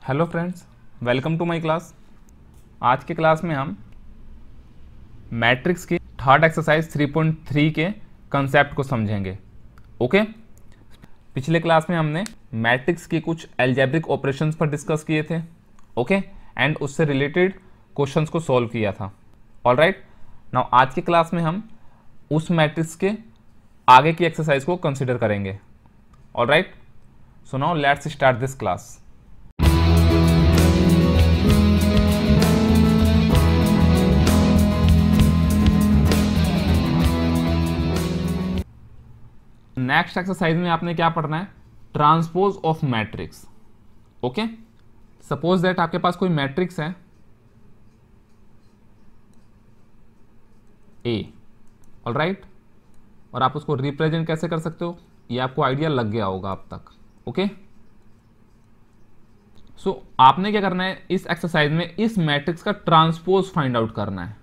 Hello friends, welcome to my class. आज के class में हम मैट्रिक्स की थर्ड एक्सरसाइज 3.3 के कंसेप्ट को समझेंगे। ओके, पिछले क्लास में हमने मैट्रिक्स की कुछ एल्जेब्रिक ऑपरेशंस पर डिस्कस किए थे। ओके, एंड उससे रिलेटेड क्वेश्चंस को सॉल्व किया था। ऑलराइट, नाउ आज के क्लास में हम उस मैट्रिक्स के आगे की एक्सरसाइज को कंसिडर करेंगे। Alright, so now let's start this class. Next exercise में आपने क्या पढ़ना है? Transpose of matrix. Okay, suppose that आपके पास कोई मैट्रिक्स है ए, ऑलराइट, और आप उसको रिप्रेजेंट कैसे कर सकते हो ये आपको आइडिया लग गया होगा अब तक। ओके, सो आपने क्या करना है इस एक्सरसाइज में, इस मैट्रिक्स का ट्रांसपोज फाइंड आउट करना है।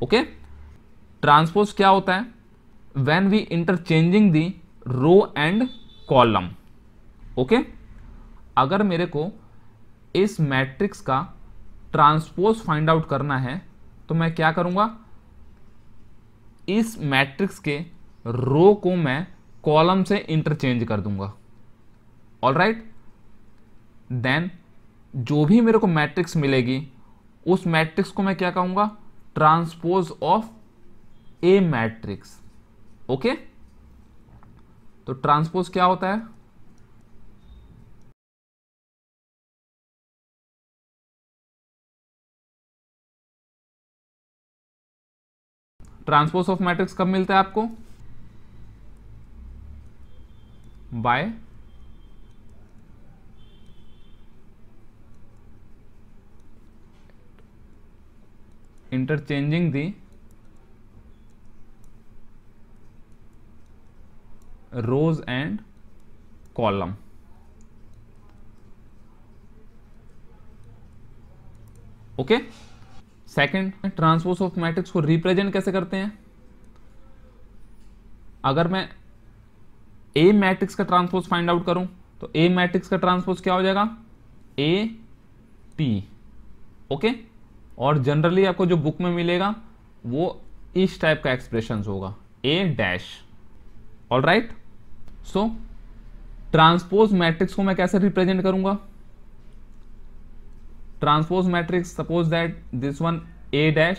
ओके, ट्रांसपोज क्या होता है? when we interchanging the row and column। Okay, अगर मेरे को इस मैट्रिक्स का ट्रांसपोज फाइंड आउट करना है तो मैं क्या करूंगा, इस मैट्रिक्स के रो को मैं कॉलम से इंटरचेंज कर दूंगा। ऑलराइट, देन जो भी मेरे को मैट्रिक्स मिलेगी उस मैट्रिक्स को मैं क्या कहूंगा? Transpose of A matrix. Okay, तो ट्रांसपोज क्या होता है? ट्रांसपोज ऑफ मैट्रिक्स कब मिलता है आपको? By interchanging the rows and columns. Okay, second, transpose of matrix को रिप्रेजेंट कैसे करते हैं? अगर मैं ए मैट्रिक्स का ट्रांसपोज फाइंड आउट करूं तो ए मैट्रिक्स का ट्रांसपोज क्या हो जाएगा? A T. ओके, और जनरली आपको जो बुक में मिलेगा वो इस टाइप का एक्सप्रेशन होगा, ए डैश। ऑल राइट, सो ट्रांसपोज मैट्रिक्स को मैं कैसे रिप्रेजेंट करूंगा? Transpose matrix, suppose that this one A dash,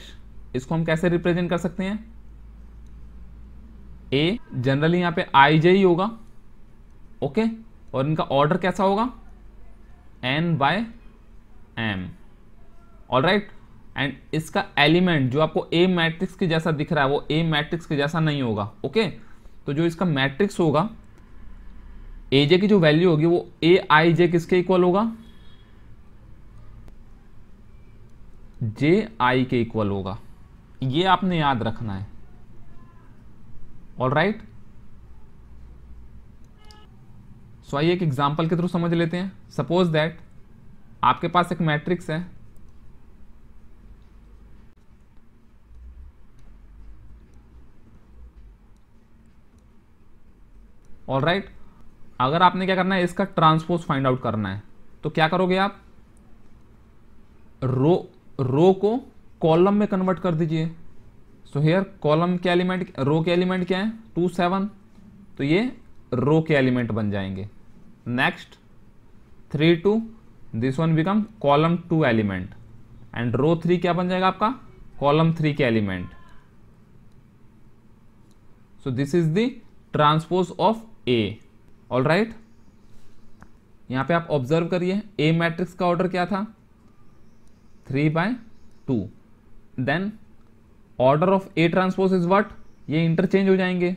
इसको हम कैसे रिप्रेजेंट कर सकते हैं? ए जनरली यहां पे आई जे ही होगा। ओके, और इनका ऑर्डर कैसा होगा? N by M. All right, and इसका एलिमेंट जो आपको ए मैट्रिक्स के जैसा दिख रहा है वो ए मैट्रिक्स के जैसा नहीं होगा। ओके, तो जो इसका मैट्रिक्स होगा ए जे की जो वैल्यू होगी वो ए आई जे किसके इक्वल होगा? जे आई के इक्वल होगा। ये आपने याद रखना है। ऑल राइट, सो आइए एक एग्जांपल के थ्रू समझ लेते हैं। सपोज दैट आपके पास एक मैट्रिक्स है, ऑल राइट, अगर आपने क्या करना है इसका ट्रांसपोज फाइंड आउट करना है तो क्या करोगे आप? रो को कॉलम में कन्वर्ट कर दीजिए। सो हियर कॉलम के एलिमेंट, रो के एलिमेंट क्या है? 2 7, तो ये रो के एलिमेंट बन जाएंगे। Next 3 2, this one become column 2 element, and row 3 क्या बन जाएगा आपका? कॉलम 3 के element. So this is the transpose of A. All right, यहां पे आप ऑब्जर्व करिए ए मैट्रिक्स का ऑर्डर क्या था? 3/2। Then order of A transpose is what? ये इंटरचेंज हो जाएंगे,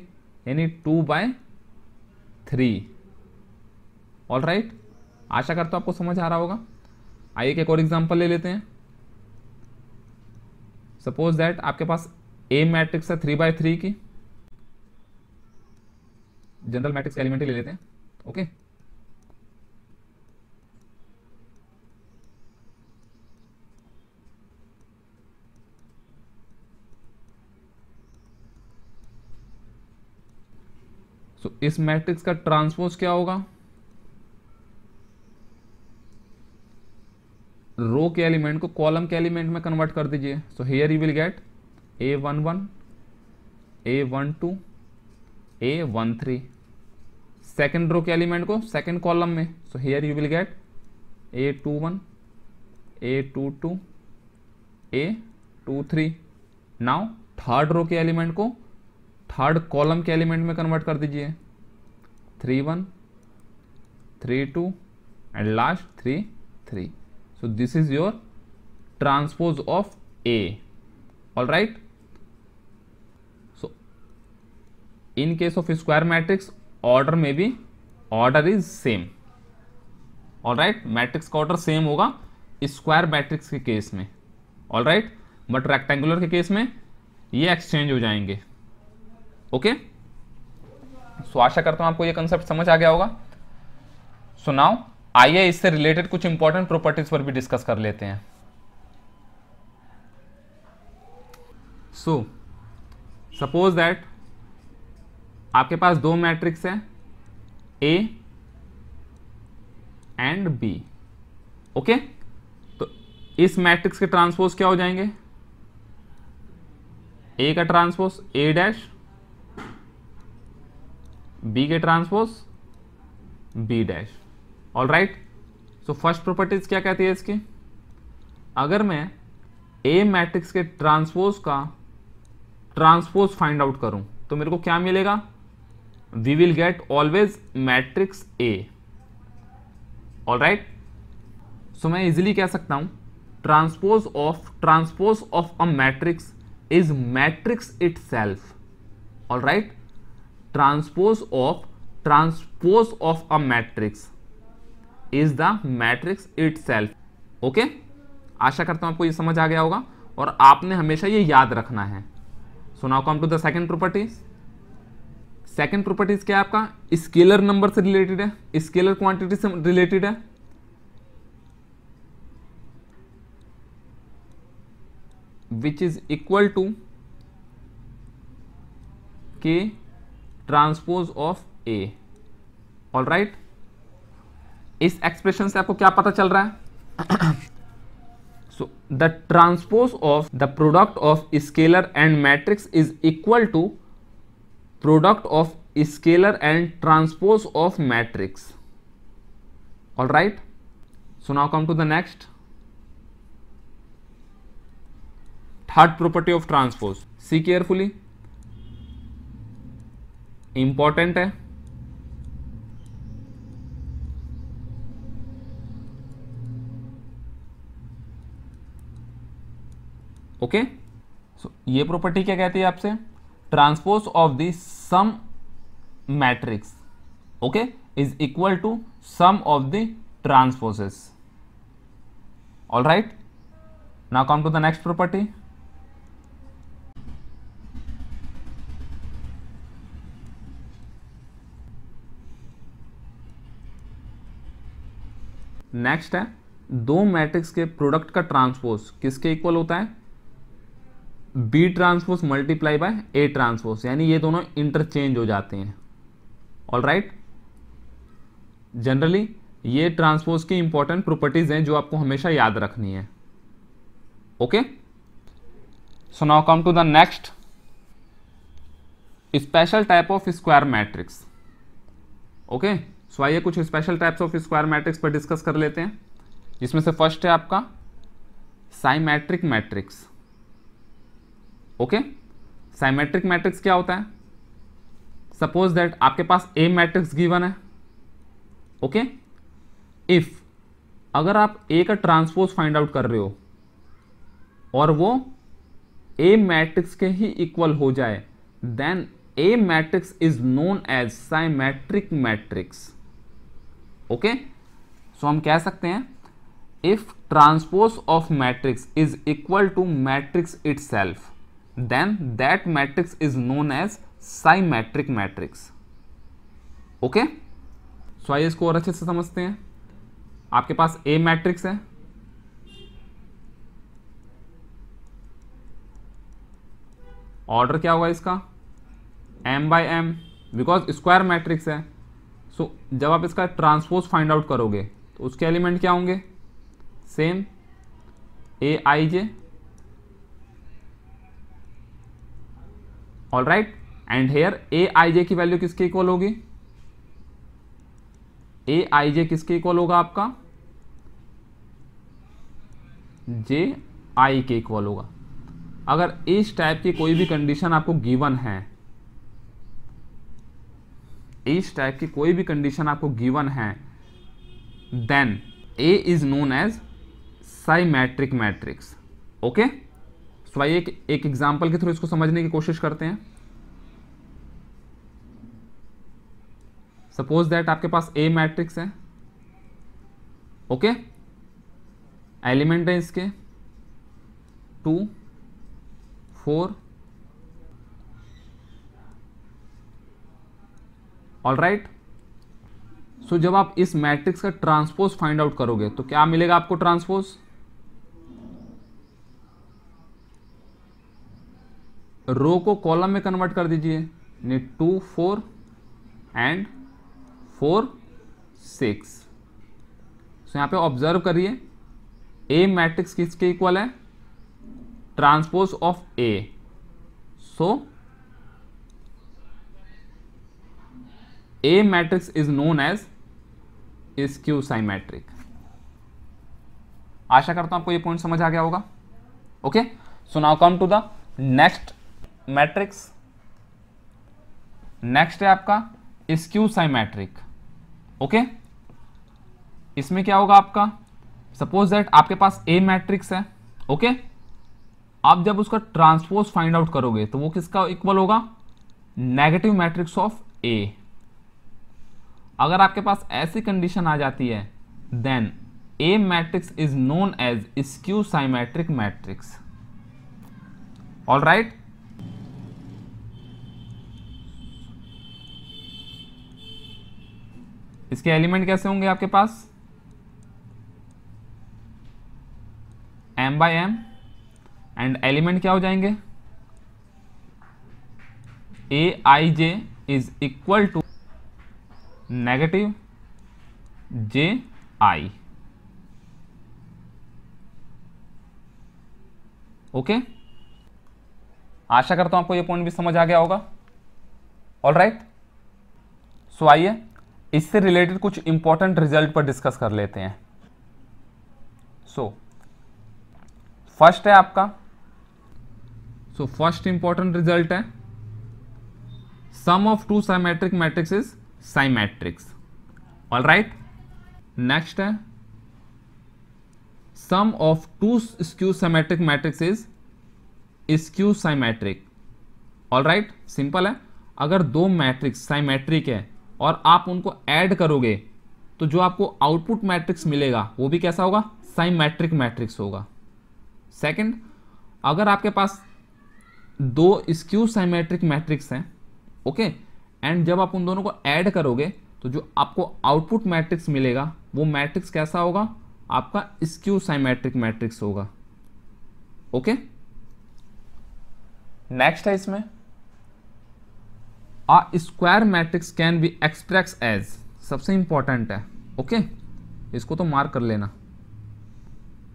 यानी 2/3। ऑल राइट, आशा करता हूं आपको समझ आ रहा होगा। आइए एक और एग्जांपल ले लेते हैं। सपोज दैट आपके पास ए मैट्रिक्स है 3/3 की, जनरल मैट्रिक्स एलिमेंट ही ले लेते हैं। ओके, सो इस मैट्रिक्स का ट्रांसपोज क्या होगा? रो के एलिमेंट को कॉलम के एलिमेंट में कन्वर्ट कर दीजिए। So here you will get A11, A12, A13। Second row के एलिमेंट को सेकेंड कॉलम में, so here you will get A21, A22, A23। Now third row के एलिमेंट को थर्ड कॉलम के एलिमेंट में कन्वर्ट कर दीजिए, 31, 32 and last 33। So this is your transpose of A। All right, so in case of square matrix order में भी order is same. All right, matrix का order same होगा square matrix के case में। All right, but rectangular के case में ये exchange हो जाएंगे। ओके, सो आशा करता हूं आपको ये कंसेप्ट समझ आ गया होगा। सो नाउ आइए इससे रिलेटेड कुछ इंपॉर्टेंट प्रॉपर्टीज पर भी डिस्कस कर लेते हैं। सो सपोज दैट आपके पास दो मैट्रिक्स है A एंड B। ओके, तो इस मैट्रिक्स के ट्रांसपोज क्या हो जाएंगे? A का ट्रांसपोज A डैश, B के transpose B dash. All right, so first properties क्या कहती है इसकी? अगर मैं A मैट्रिक्स के ट्रांसपोज का ट्रांसपोज फाइंड आउट करूं तो मेरे को क्या मिलेगा? We will get always matrix A। All right, so मैं इजिली कह सकता हूं transpose of a matrix is matrix itself. All right, transpose of a matrix is the matrix itself. Okay, आशा करता हूं आपको ये समझ आ गया होगा और आपने हमेशा ये याद रखना है। So now come to the second properties. Second properties क्या है आपका? स्केलर नंबर से रिलेटेड है, स्केलर क्वांटिटी से रिलेटेड है। Which is equal to K transpose of A। All right, इस एक्सप्रेशन से आपको क्या पता चल रहा है? So the transpose of the product of scalar and matrix is equal to product of scalar and transpose of matrix. All right, so now come to the next, third property of transpose. See carefully, important है। Okay, so ये property क्या कहती है आपसे? Transpose of the sum matrix, okay, is equal to sum of the transposes. All right, now come to the next property. Next है, दो matrix के product का ट्रांसपोज किसके इक्वल होता है? B transpose multiply by A transpose, यानी ये दोनों इंटरचेंज हो जाते हैं। ऑल राइट, जनरली ये ट्रांसपोज की इंपॉर्टेंट प्रॉपर्टीज हैं जो आपको हमेशा याद रखनी है। Okay, so now come to the next, special type of square matrix. Okay, so आइए कुछ special types of square matrix पर डिस्कस कर लेते हैं, जिसमें से फर्स्ट है आपका symmetric matrix. Okay, symmetric matrix क्या होता है? सपोज दैट आपके पास A मैट्रिक्स गिवन है। ओके, इफ अगर आप A का ट्रांसपोज फाइंड आउट कर रहे हो और वो A मैट्रिक्स के ही इक्वल हो जाए, then A matrix is known as symmetric matrix. Okay, so हम कह सकते हैं if transpose of matrix is equal to matrix itself, then that matrix is known as symmetric matrix. Okay, so आइए इसको और अच्छे से समझते हैं। आपके पास A मैट्रिक्स है, ऑर्डर क्या होगा इसका? m by m, because square matrix है। सो जब आप इसका ट्रांसपोज फाइंड आउट करोगे तो उसके एलिमेंट क्या होंगे? Same A I J, all right, and here A I J की वैल्यू किसके इक्वल होगी, ए आई जे किसके इक्वल होगा आपका, जे आई के इक्वल होगा। अगर इस टाइप की कोई भी कंडीशन आपको गिवन है, इस टाइप की कोई भी कंडीशन आपको गिवन है, then A is known as symmetric matrix. Okay, so आइए एक एग्जांपल के थ्रू इसको समझने की कोशिश करते हैं। सपोज दैट आपके पास ए मैट्रिक्स है, ओके, एलिमेंट है इसके 2, 4, ऑल राइट। सो जब आप इस मैट्रिक्स का ट्रांसपोज फाइंड आउट करोगे तो क्या मिलेगा आपको, ट्रांसपोज रो को कॉलम में कन्वर्ट कर दीजिए, 2, 4 एंड 4, 6। सो यहां पे ऑब्जर्व करिए, ए मैट्रिक्स किसके इक्वल है, transpose of A. So A matrix is known as skew symmetric. आशा करता हूं आपको ये पॉइंट समझ आ गया होगा। Okay, so now come to the next matrix. Next है आपका स्क्यू साइमेट्रिक। ओके, इसमें क्या होगा आपका, सपोज दैट आपके पास ए मैट्रिक्स है, ओके, आप जब उसका ट्रांसपोज फाइंड आउट करोगे तो वो किसका इक्वल होगा, नेगेटिव मैट्रिक्स ऑफ ए। अगर आपके पास ऐसी कंडीशन आ जाती है, then A matrix is known as skew symmetric matrix. All right, इसके एलिमेंट कैसे होंगे आपके पास, m by m, and element क्या हो जाएंगे, A I J is equal to negative J I. Okay, आशा करता हूं आपको ये पॉइंट भी समझ आ गया होगा। ऑल राइट, सो आइए इससे रिलेटेड कुछ इंपॉर्टेंट रिजल्ट पर डिस्कस कर लेते हैं। सो फर्स्ट है आपका, सो फर्स्ट इंपॉर्टेंट रिजल्ट है, sum of two symmetric matrix is symmetrics. All right, next है, sum of two skew symmetric matrix is skew symmetric. All right, simple है, अगर दो मैट्रिक्स साइमेट्रिक है और आप उनको ऐड करोगे तो जो आपको आउटपुट मैट्रिक्स मिलेगा वो भी कैसा होगा, साइमेट्रिक मैट्रिक्स होगा। सेकंड, अगर आपके पास दो स्क्यू साइमेट्रिक मैट्रिक्स हैं, ओके, एंड जब आप उन दोनों को ऐड करोगे तो जो आपको आउटपुट मैट्रिक्स मिलेगा वो मैट्रिक्स कैसा होगा, आपका स्क्यू साइमेट्रिक मैट्रिक्स होगा। ओके, नेक्स्ट है इसमें, a square matrix can be express as, सबसे इंपॉर्टेंट है। ओके, इसको तो मार्क कर लेना,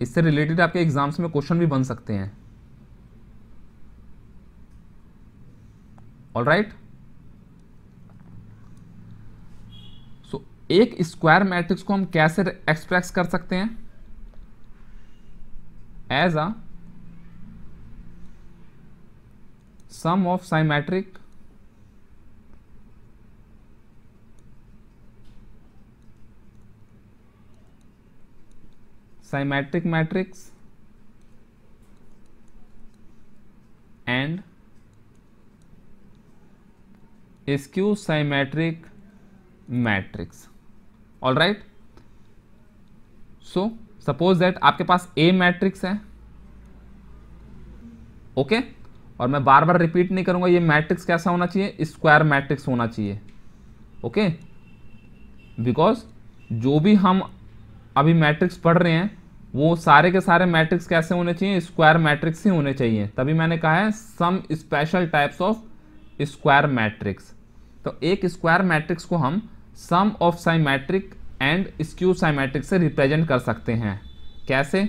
इससे रिलेटेड आपके एग्जाम्स में क्वेश्चन भी बन सकते हैं। ऑल राइट, सो एक स्क्वायर मैट्रिक्स को हम कैसे एक्सप्रेस कर सकते हैं, as a sum of symmetric matrix and skew symmetric matrix. All right, so suppose that आपके पास ए मैट्रिक्स है, ओके, और मैं बार बार रिपीट नहीं करूंगा, ये मैट्रिक्स कैसा होना चाहिए, स्क्वायर मैट्रिक्स होना चाहिए। ओके, बिकॉज जो भी हम अभी मैट्रिक्स पढ़ रहे हैं वो सारे के सारे मैट्रिक्स कैसे होने चाहिए, स्क्वायर मैट्रिक्स ही होने चाहिए। तभी मैंने कहा है some special types of square matrix. तो एक स्क्वायर मैट्रिक्स को हम sum of symmetric and skew symmetric से रिप्रेजेंट कर सकते हैं। कैसे,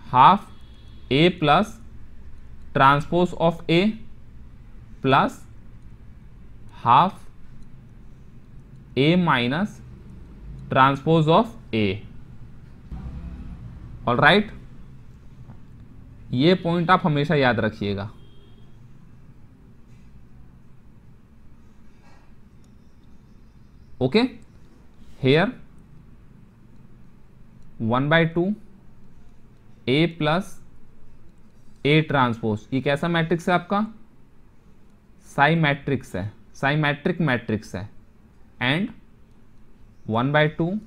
half A plus transpose of A plus half A minus transpose of A. All right, ये पॉइंट आप हमेशा याद रखिएगा। Okay, here 1/2 A plus A transpose, ये कैसा मैट्रिक्स है आपका? साइमेट्रिक्स है, साइमेट्रिक मैट्रिक्स है। And 1/2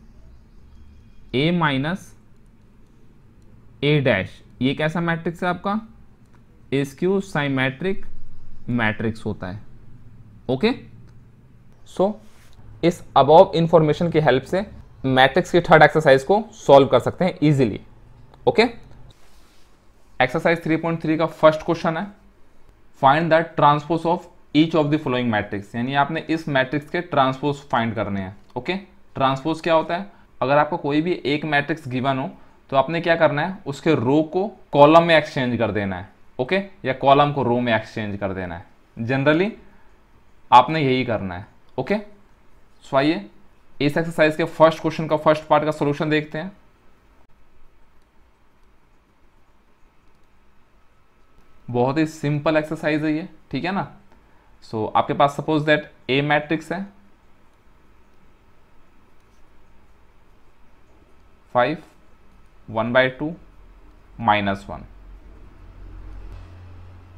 A minus A dash, ये कैसा मैट्रिक्स है आपका? स्क्यू साइमेट्रिक मैट्रिक्स होता है। ओके, सो इस अबव इंफॉर्मेशन की हेल्प से मैट्रिक्स की थर्ड एक्सरसाइज को सॉल्व कर सकते हैं इजीली। ओके, एक्सरसाइज 3.3 का फर्स्ट क्वेश्चन है, find the transpose of each of the following matrix, यानी आपने इस मैट्रिक्स के ट्रांसपोज फाइंड करने हैं। ओके, ट्रांसपोज क्या होता है? अगर आपको कोई भी एक मैट्रिक्स गिवन हो तो आपने क्या करना है, उसके रो को कॉलम में एक्सचेंज कर देना है। ओके, या कॉलम को रो में एक्सचेंज कर देना है। जनरली आपने यही करना है। ओके, सो आइए इस एक्सरसाइज के फर्स्ट क्वेश्चन का फर्स्ट पार्ट का सॉल्यूशन देखते हैं। बहुत ही सिंपल एक्सरसाइज है ये, ठीक है ना। सो आपके पास सपोज दैट ए मैट्रिक्स है 5 1/2 -1।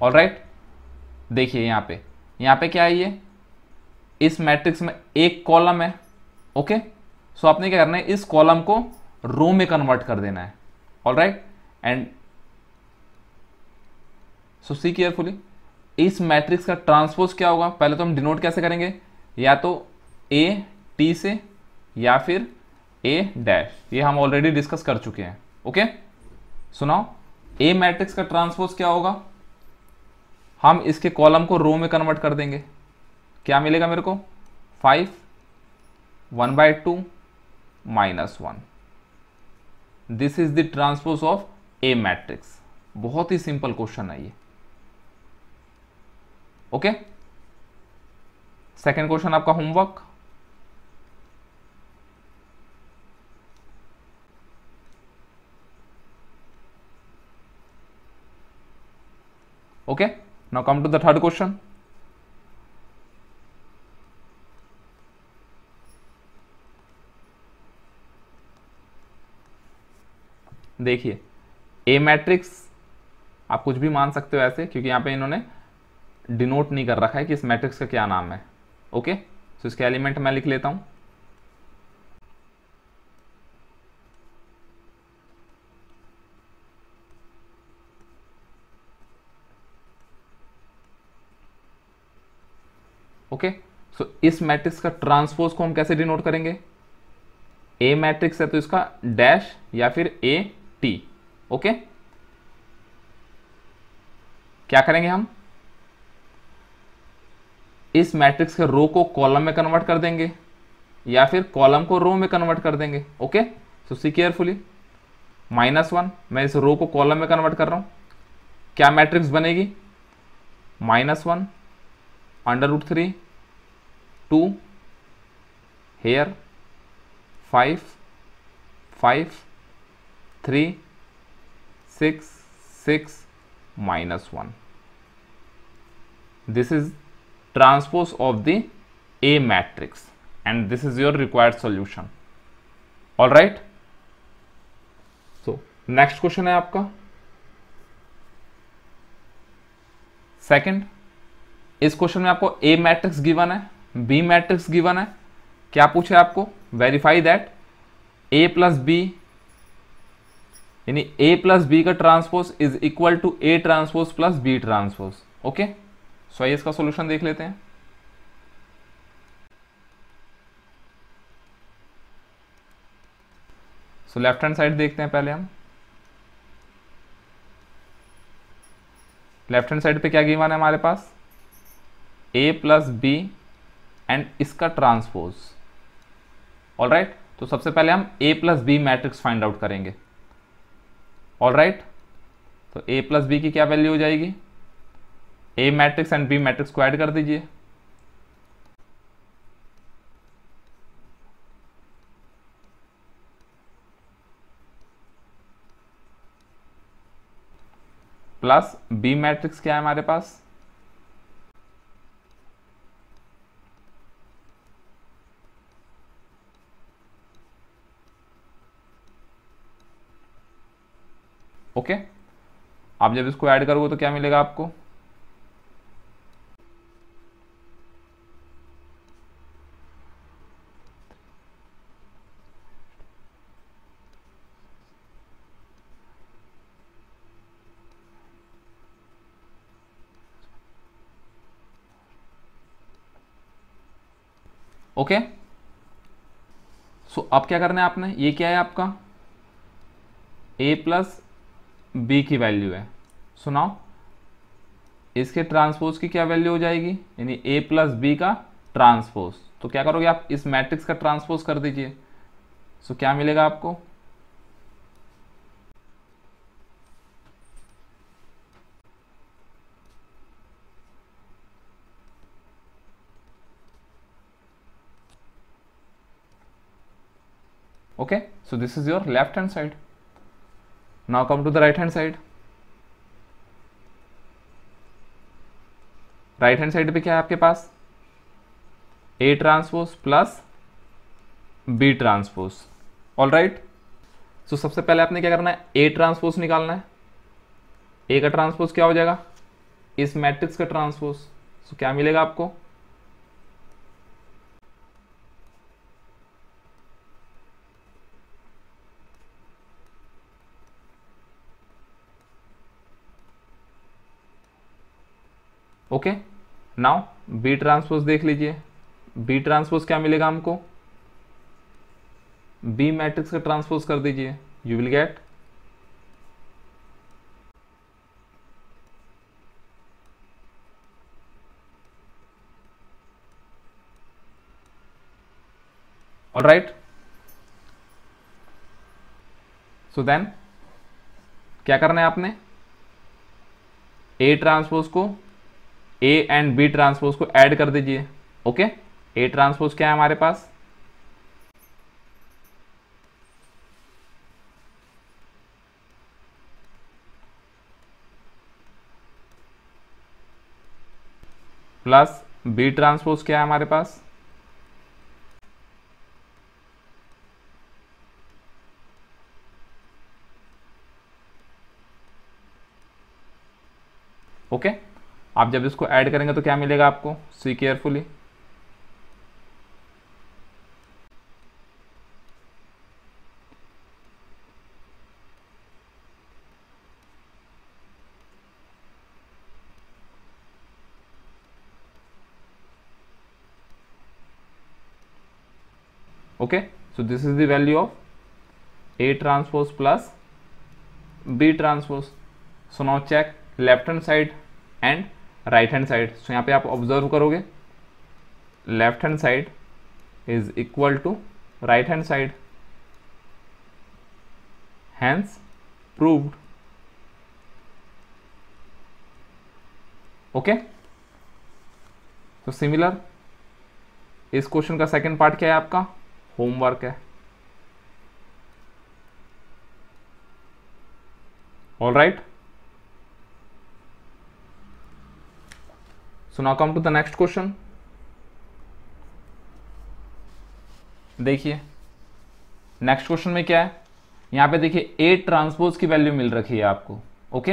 ऑलराइट, देखिए यहां पे क्या है, ये इस मैट्रिक्स में एक कॉलम है। ओके, सो आपने क्या करना है, इस कॉलम को रो में कन्वर्ट कर देना है। Alright, and so see carefully, इस मैट्रिक्स का ट्रांसपोज क्या होगा? पहले तो हम डिनोट कैसे करेंगे, या तो ए टी से या फिर ए डैश, ये हम ऑलरेडी डिस्कस कर चुके हैं। ओके, सुनाओ, ए मैट्रिक्स का ट्रांसपोज क्या होगा? हम इसके कॉलम को रो में कन्वर्ट कर देंगे। क्या मिलेगा मेरे को? 5 1/2 -1। This is the transpose of A matrix. बहुत ही सिंपल क्वेश्चन है ये। ओके, सेकेंड क्वेश्चन आपका homework. Okay, now come to the third question. देखिए, ए मैट्रिक्स आप कुछ भी मान सकते हो ऐसे, क्योंकि यहां पे इन्होंने डिनोट नहीं कर रखा है कि इस मैट्रिक्स का क्या नाम है। ओके, सो इसके एलिमेंट मैं लिख लेता हूं। ओके, सो इस मैट्रिक्स का ट्रांसपोज को हम कैसे डिनोट करेंगे? ए मैट्रिक्स है तो इसका डैश या फिर ए टी। ओके, क्या करेंगे हम? इस मैट्रिक्स के रो को कॉलम में कन्वर्ट कर देंगे या फिर कॉलम को रो में कन्वर्ट कर देंगे। ओके, सो सी केयरफुली, -1, मैं इस रो को कॉलम में कन्वर्ट कर रहा हूं। क्या मैट्रिक्स बनेगी? -1 √3 2 hair 5 5 3 6 6 -1। This is transpose of the A matrix and this is your required solution. All right, so next question है आपका सेकंड। इस क्वेश्चन में आपको A मैट्रिक्स गिवन है, B मैट्रिक्स गिवन है। क्या पूछे आपको? Verify that A plus B, यानी A प्लस B का transpose is equal to A transpose plus B transpose. Okay, so आइए इसका सॉल्यूशन देख लेते हैं। सो लेफ्ट हैंड साइड देखते हैं पहले हम। लेफ्ट हैंड साइड पे क्या गिवन है हमारे पास? A प्लस B एंड इसका ट्रांसपोज। ऑलराइट, तो सबसे पहले हम A plus B matrix find out करेंगे। ऑलराइट, तो ए प्लस बी की क्या वैल्यू हो जाएगी, ए मैट्रिक्स एंड बी मैट्रिक्स को ऐड कर दीजिए, प्लस बी मैट्रिक्स क्या है हमारे पास, ओके। आप जब इसको ऐड करोगे तो क्या मिलेगा आपको, ओके। सो अब क्या करना है आपने, ये क्या है आपका a प्लस बी की वैल्यू है, सुनाओ इसके ट्रांसपोज की क्या वैल्यू हो जाएगी, यानी a प्लस बी का ट्रांसपोज। तो क्या करोगे आप, इस मैट्रिक्स का ट्रांसपोज कर दीजिए, सो क्या मिलेगा आपको, okay, so this is your left hand side. Now come to the right hand side. Right hand side पे क्या है आपके पास, A transpose plus B transpose, all right. So सबसे पहले आपने क्या करना है, ए ट्रांसपोज निकालना है, ए का ट्रांसपोज क्या हो जाएगा, इस मैट्रिक्स का ट्रांसपोज। सो क्या मिलेगा आपको, ओके। नाउ बी ट्रांसपोज देख लीजिए, बी ट्रांसपोज क्या मिलेगा हमको, बी मैट्रिक्स का ट्रांसपोज कर दीजिए, you will get all right. So then क्या करना है आपने, ए ट्रांसपोज को ए एंड बी ट्रांसपोज को ऐड कर दीजिए, ओके। ए ट्रांसपोज क्या है हमारे पास, प्लस बी ट्रांसपोज क्या है हमारे पास, ओके। आप जब इसको ऐड करेंगे तो क्या मिलेगा आपको, see carefully, okay. So this is the value of A transpose plus B transpose. So now check left hand side and right hand side. So यहाँ पे आप ऑब्जर्व करोगे left hand side is equal to right hand side, hence proved, okay. तो similar इस question का second part क्या है आपका, होमवर्क है, all right. So now come to the next question. देखिए नेक्स्ट क्वेश्चन में क्या है, यहां पे देखिए ए ट्रांसपोज की वैल्यू मिल रखी है आपको, ओके।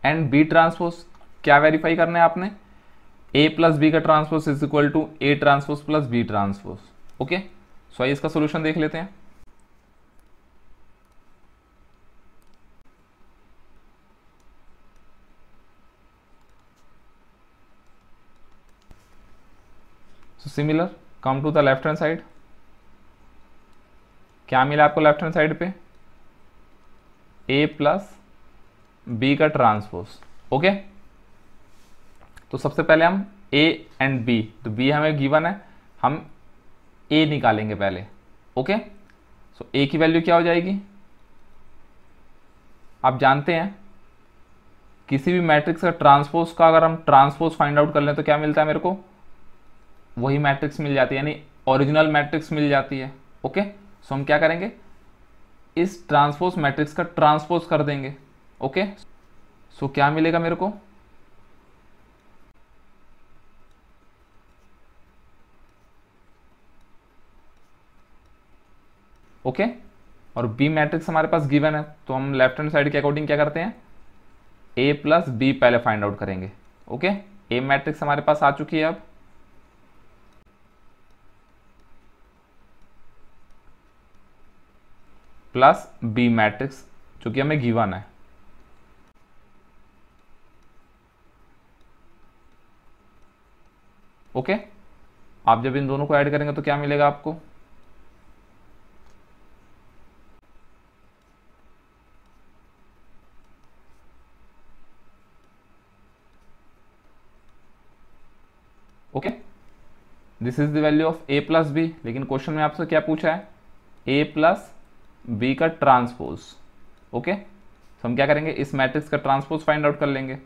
एंड बी ट्रांसपोज क्या वेरीफाई करना है आपने, ए प्लस बी का transpose is equal to A transpose plus B transpose, okay. So आइए इसका सोल्यूशन देख लेते हैं। So similar come to the left hand side, क्या मिला आपको लेफ्ट हैंड साइड पे, ए प्लस बी का ट्रांसपोज, ओके। तो सबसे पहले हम ए एंड बी, तो बी हमें गिवन है, हम ए निकालेंगे पहले, ओके। सो ए की वैल्यू क्या हो जाएगी, आप जानते हैं किसी भी मैट्रिक्स का ट्रांसपोज का अगर हम ट्रांसपोज फाइंड आउट कर लें तो क्या मिलता है मेरे को, वही मैट्रिक्स मिल जाती है, यानी ओरिजिनल मैट्रिक्स मिल जाती है। ओके, सो हम क्या करेंगे, इस ट्रांसपोज मैट्रिक्स का ट्रांसपोज कर देंगे। ओके, सो क्या मिलेगा मेरे को, ओके, और बी मैट्रिक्स हमारे पास गिवन है, तो हम लेफ्ट हैंड साइड के अकॉर्डिंग क्या करते हैं, ए प्लस बी पहले फाइंड आउट करेंगे। ओके, ए मैट्रिक्स हमारे पास आ चुकी है अब, प्लस बी मैट्रिक्स जो कि हमें गिवन है। ओके, आप जब इन दोनों को ऐड करेंगे तो क्या मिलेगा आपको, okay, this is the value of A plus B. लेकिन क्वेश्चन में आपसे क्या पूछा है, ए प्लस बी का ट्रांसपोज। ओके, तो हम क्या करेंगे, इस मैट्रिक्स का ट्रांसपोज फाइंड आउट कर लेंगे।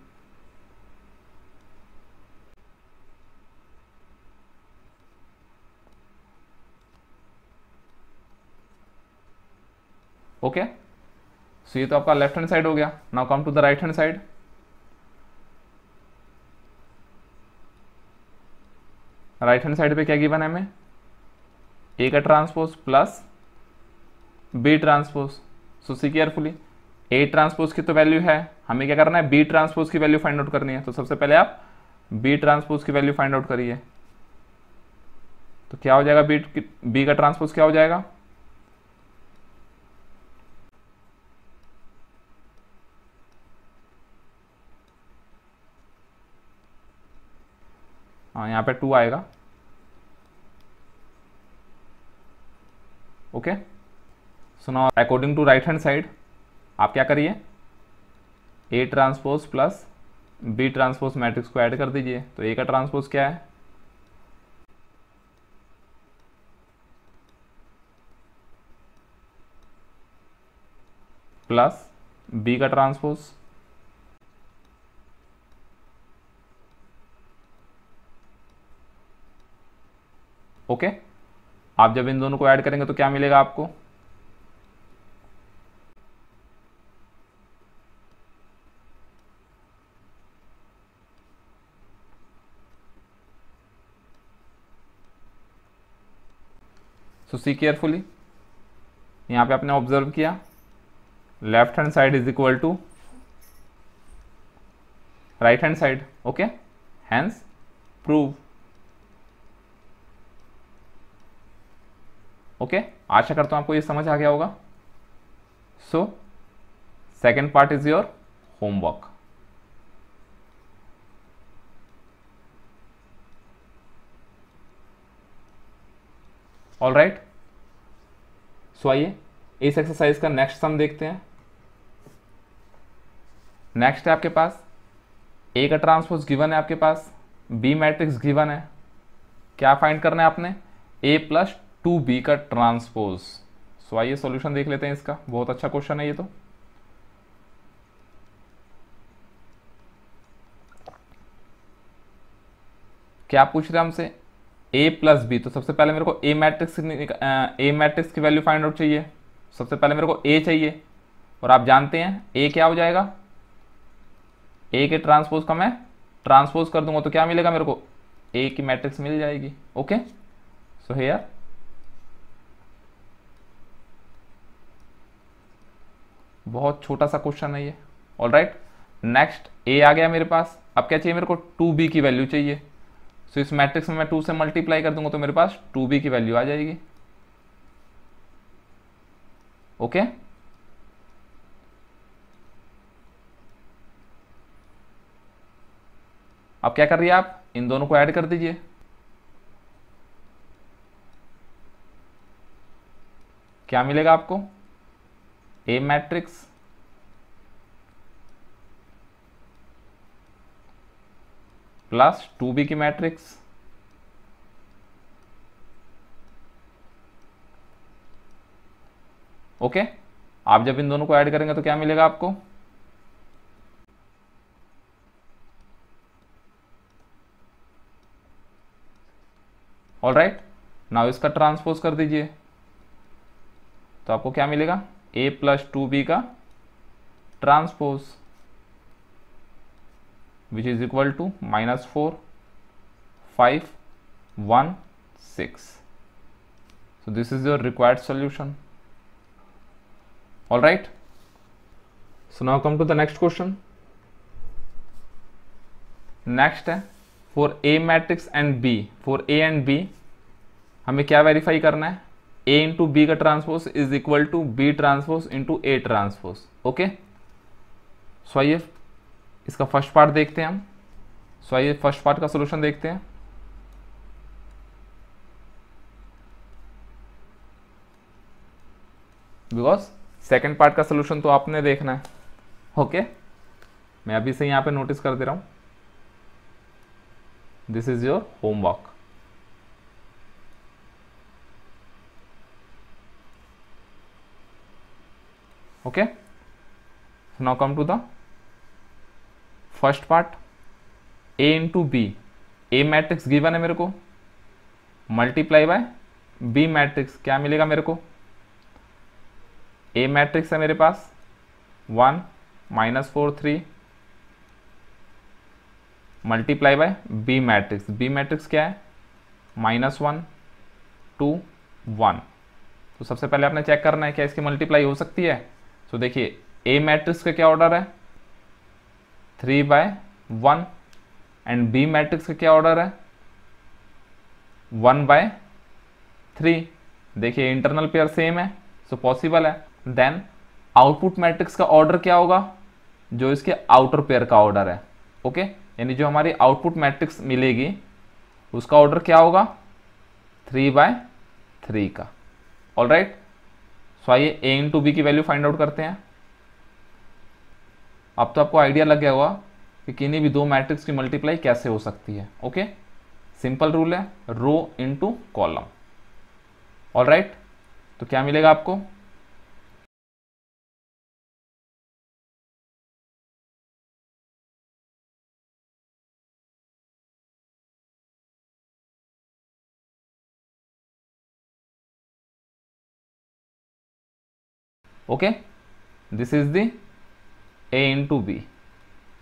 ओके, सो ये तो आपका लेफ्ट हैंड साइड हो गया। Now come to the right hand side. Right hand side पे क्या गिवन है हमें, ए का transpose plus B transpose. So see carefully, A transpose की तो वैल्यू है, हमें क्या करना है, बी ट्रांसपोज की वैल्यू फाइंड आउट करनी है। तो सबसे पहले आप बी ट्रांसपोज की वैल्यू फाइंड आउट करिए। तो क्या हो जाएगा, बी का ट्रांसपोज क्या हो जाएगा, हाँ यहाँ पे 2 आएगा। Okay, so now according to right hand side आप क्या करिए, A transpose plus B transpose matrix को ऐड कर दीजिए। तो ए का ट्रांसपोज क्या है, प्लस बी का ट्रांसपोज, ओके, आप जब इन दोनों को ऐड करेंगे तो क्या मिलेगा आपको, सो सी केयरफुली, यहां पे आपने ऑब्जर्व किया left hand side is equal to right hand side. Okay, hence prove. Okay, आशा करता हूं आपको ये समझ आ गया होगा। So second part is your homework. All right, so आइए इस एक्सरसाइज का नेक्स्ट सम देखते हैं। नेक्स्ट है आपके पास ए का ट्रांसपोज गिवन है, आपके पास बी मैट्रिक्स गिवन है, क्या फाइंड करना है आपने, ए प्लस 2b का ट्रांसपोज। सो आइए सॉल्यूशन देख लेते हैं इसका, बहुत अच्छा क्वेश्चन है ये तो। क्या पूछ रहे हैं हमसे, a प्लस बी, तो सबसे पहले मेरे को ए मैट्रिक्स की वैल्यू फाइंड आउट चाहिए। सबसे पहले मेरे को a चाहिए, और आप जानते हैं a क्या हो जाएगा, a के ट्रांसपोज का मैं ट्रांसपोज कर दूंगा तो क्या मिलेगा मेरे को, a की मैट्रिक्स मिल जाएगी। ओके, सो हियर बहुत छोटा सा क्वेश्चन है ये। ऑल राइट, नेक्स्ट ए आ गया मेरे पास, अब क्या चाहिए मेरे को, 2b की वैल्यू चाहिए। सो इस मैट्रिक्स में मैं 2 से मल्टीप्लाई कर दूंगा तो मेरे पास 2b की वैल्यू आ जाएगी। ओके, अब क्या कर रही है आप, इन दोनों को ऐड कर दीजिए। क्या मिलेगा आपको, ए मैट्रिक्स प्लस 2b की मैट्रिक्स, ओके, आप जब इन दोनों को ऐड करेंगे तो क्या मिलेगा आपको, ऑल राइट। नाउ इसका ट्रांसपोज कर दीजिए तो आपको क्या मिलेगा, a प्लस 2b का transpose which is equal to -4 5 1 6। So this is your required solution. All right. So now come to the next question. Next है for A matrix and B. For A and B हमें क्या verify करना है, A into B का transpose is equal to B transpose into A transpose. Okay, so आइए इसका first part देखते हैं हम। सो आइए फर्स्ट पार्ट का सोल्यूशन देखते हैं। बिकॉज सेकेंड पार्ट का सोल्यूशन तो आपने देखना है। ओके, मैं अभी से यहाँ पे नोटिस कर दे रहा हूँ, this is your homework. Okay, now come to the first part. A into B, A matrix given है मेरे को, मल्टीप्लाई बाय बी मैट्रिक्स, क्या मिलेगा मेरे को, ए मैट्रिक्स है मेरे पास 1 -4 3 multiply by B matrix, B matrix क्या है -1 2 1। तो सबसे पहले आपने चेक करना है क्या इसकी मल्टीप्लाई हो सकती है। तो देखिए ए मैट्रिक्स का क्या ऑर्डर है 3/1 एंड बी मैट्रिक्स का क्या ऑर्डर है 1/3। देखिए इंटरनल पेयर सेम है, सो पॉसिबल है। देन आउटपुट मैट्रिक्स का ऑर्डर क्या होगा, जो इसके आउटर पेयर का ऑर्डर है। ओके, यानी जो हमारी आउटपुट मैट्रिक्स मिलेगी उसका ऑर्डर क्या होगा 3/3 का। ऑल राइट, सो आइए ए इंटू बी की वैल्यू फाइंड आउट करते हैं। अब तो आपको आइडिया लग गया होगा कि किन्हीं भी दो मैट्रिक्स की मल्टीप्लाई कैसे हो सकती है। ओके, सिंपल रूल है, row into column. All right, तो क्या मिलेगा आपको, okay, this is the A into B.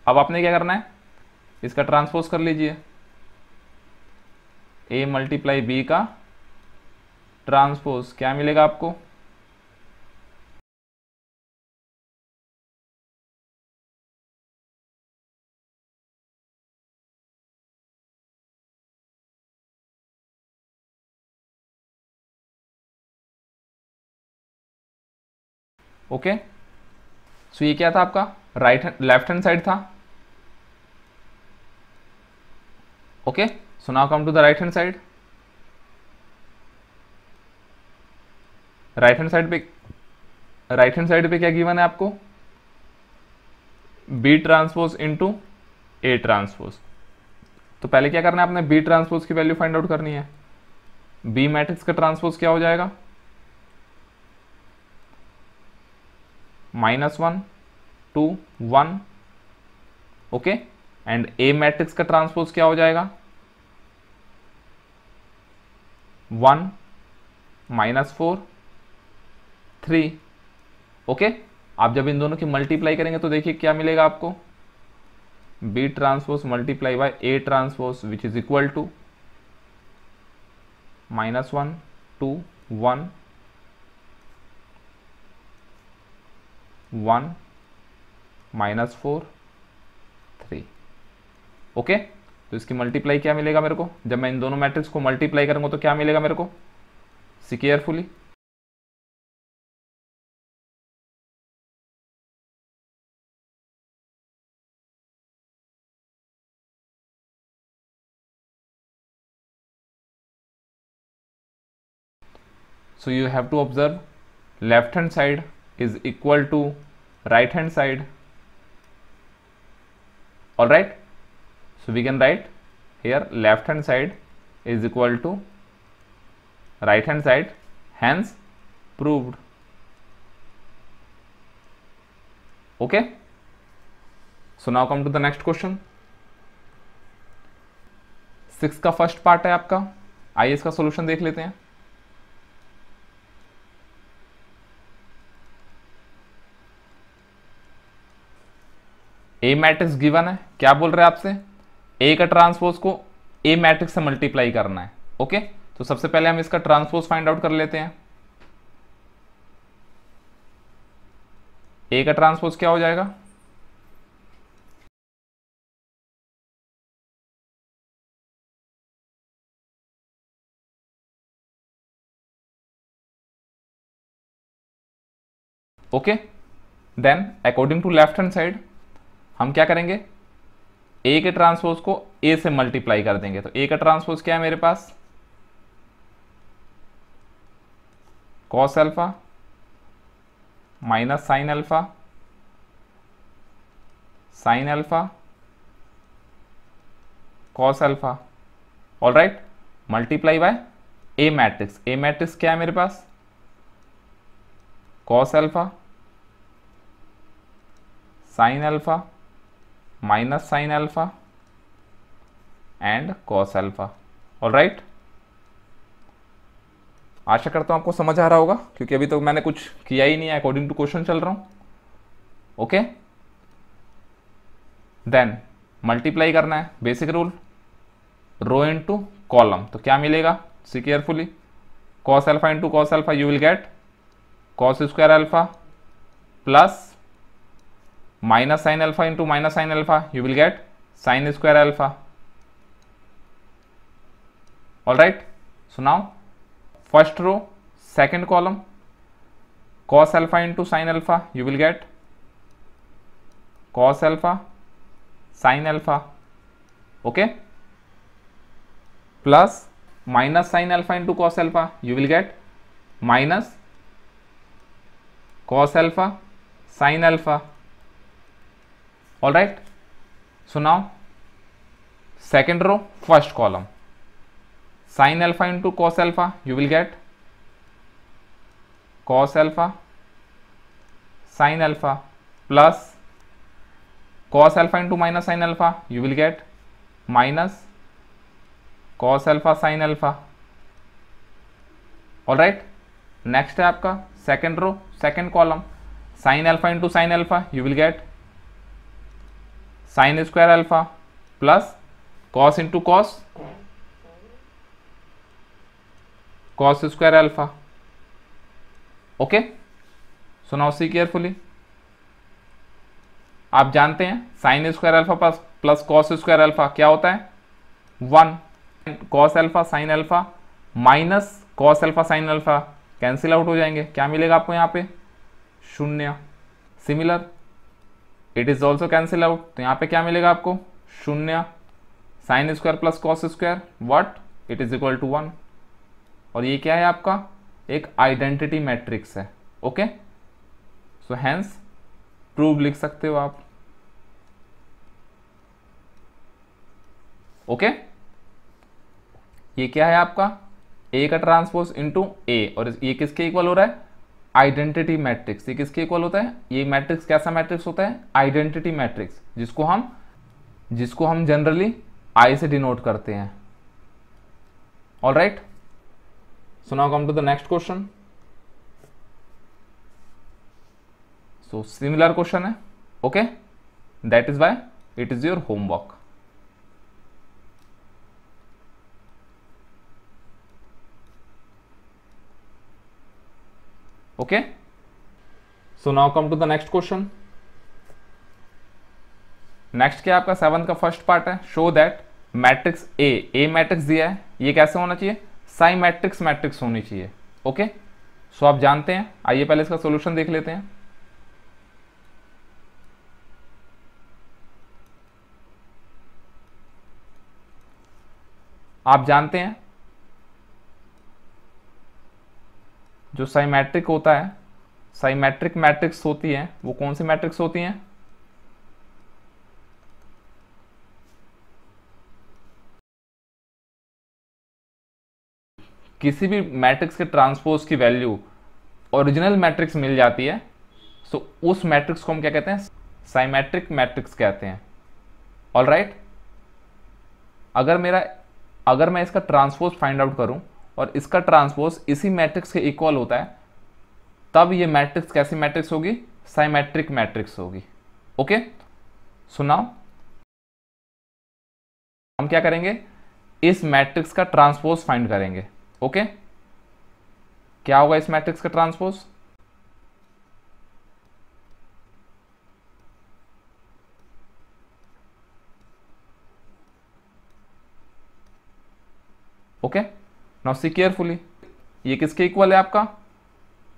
अब आपने क्या करना है, इसका ट्रांसपोज कर लीजिए, ए मल्टीप्लाई बी का ट्रांसपोज क्या मिलेगा आपको, ओके। सो ये क्या था आपका, लेफ्ट हैंड साइड था। Okay, so now come to the right hand side. Right hand side पे क्या गिवन है आपको, B transpose into A transpose. तो पहले क्या करना है, आपने बी ट्रांसपोज की वैल्यू फाइंड आउट करनी है। बी मैट्रिक्स का ट्रांसपोज क्या हो जाएगा -1 2 1। ओके, एंड ए मैट्रिक्स का ट्रांसपोज क्या हो जाएगा 1 -4 3। ओके, आप जब इन दोनों की मल्टीप्लाई करेंगे तो देखिए क्या मिलेगा आपको, B transpose multiply by A transpose which is equal to -1 2 1 1 -4 3। Okay, तो इसकी मल्टीप्लाई क्या मिलेगा मेरे को, जब मैं इन दोनों मैट्रिक्स को मल्टीप्लाई करूंगा तो क्या मिलेगा मेरे को, see carefully, so you have to observe left hand side is equal to right hand side. All right, so we can write here left hand side is equal to right hand side, hence proved. Okay, so now come to the next question. 6 का first part है आपका, आइए इसका solution देख लेते हैं। ए matrix given है, क्या बोल रहे हैं आपसे, ए का ट्रांसपोज को ए मैट्रिक्स से मल्टीप्लाई करना है। ओके, तो सबसे पहले हम इसका ट्रांसपोज फाइंड आउट कर लेते हैं। ए का ट्रांसपोज क्या हो जाएगा, okay, then according to left hand side हम क्या करेंगे, ए के ट्रांसपोज को ए से मल्टीप्लाई कर देंगे। तो ए का ट्रांसपोज क्या है मेरे पास, cos alpha minus sine alpha, sine alpha cos alpha, all right, multiply by A matrix. A matrix क्या है मेरे पास, cos alpha sine alpha minus sine alpha and cos alpha, all right. आशा करता हूं आपको समझ आ रहा होगा, क्योंकि अभी तो मैंने कुछ किया ही नहीं है, अकॉर्डिंग टू क्वेश्चन चल रहा हूं। ओके, देन मल्टीप्लाई करना है, basic rule, row into column. तो क्या मिलेगा, see carefully, cos alpha into cos alpha you will get cos square alpha plus minus sine alpha into minus sine alpha you will get sine square alpha, all right. So now first row second column, cos alpha into sine alpha you will get cos alpha sine alpha, okay, plus minus sine alpha into cos alpha you will get minus cos alpha sine alpha, all right. So now second row first column, sine alpha into cos alpha you will get cos alpha sine alpha plus cos alpha into minus sine alpha you will get minus cos alpha sine alpha, all right. Next है आपका second row second column, sine alpha into sine alpha you will get sine square alpha plus cos into cos cos square alpha, okay. So now see carefully, आप जानते हैं sine square alpha plus cos square alpha क्या होता है, 1, cos alpha sine alpha minus cos alpha sine alpha cancel out हो जाएंगे, क्या मिलेगा आपको यहाँ पे, 0। Similar it is also cancel out, तो यहाँ पे क्या मिलेगा आपको, 0, sine square plus cos square what, it is equal to 1। और ये क्या है आपका, एक आइडेंटिटी मैट्रिक्स है, ओके। सो हैंस प्रूव लिख सकते हो आप, ओके। ये क्या है आपका, ए का ट्रांसपोज इंटू ए, और ये किसके इक्वल हो रहा है, आइडेंटिटी मैट्रिक्स। ये किसके इक्वल होता है, ये मैट्रिक्स कैसा मैट्रिक्स होता है, आइडेंटिटी मैट्रिक्स, जिसको हम जनरली आई से डिनोट करते हैं, all right. So now come to the next question. So similar question है, okay, that is why it is your homework. Okay, so now come to the next question. Next क्या आपका 7 का first part है, show that matrix A matrix दिया है, ये कैसे होना चाहिए, साइमेट्रिक्स मैट्रिक्स होनी चाहिए, ओके। सो आप जानते हैं, आइए पहले इसका सॉल्यूशन देख लेते हैं। आप जानते हैं जो साइमेट्रिक होता है, साइमेट्रिक मैट्रिक्स होती है, वो कौन सी मैट्रिक्स होती हैं, किसी भी मैट्रिक्स के ट्रांसपोज की वैल्यू ओरिजिनल मैट्रिक्स मिल जाती है, सो उस मैट्रिक्स को हम क्या कहते हैं, साइमेट्रिक मैट्रिक्स कहते हैं। ऑल राइट, अगर मैं इसका ट्रांसपोज फाइंड आउट करूं और इसका ट्रांसपोज इसी मैट्रिक्स के इक्वल होता है, तब ये मैट्रिक्स कैसी मैट्रिक्स होगी, साइमेट्रिक मैट्रिक्स होगी। ओके, सो नाउ हम क्या करेंगे, इस मैट्रिक्स का ट्रांसपोज फाइंड करेंगे। ओके, क्या होगा इस मैट्रिक्स का transpose, okay, now see carefully, ये किसके इक्वल है, आपका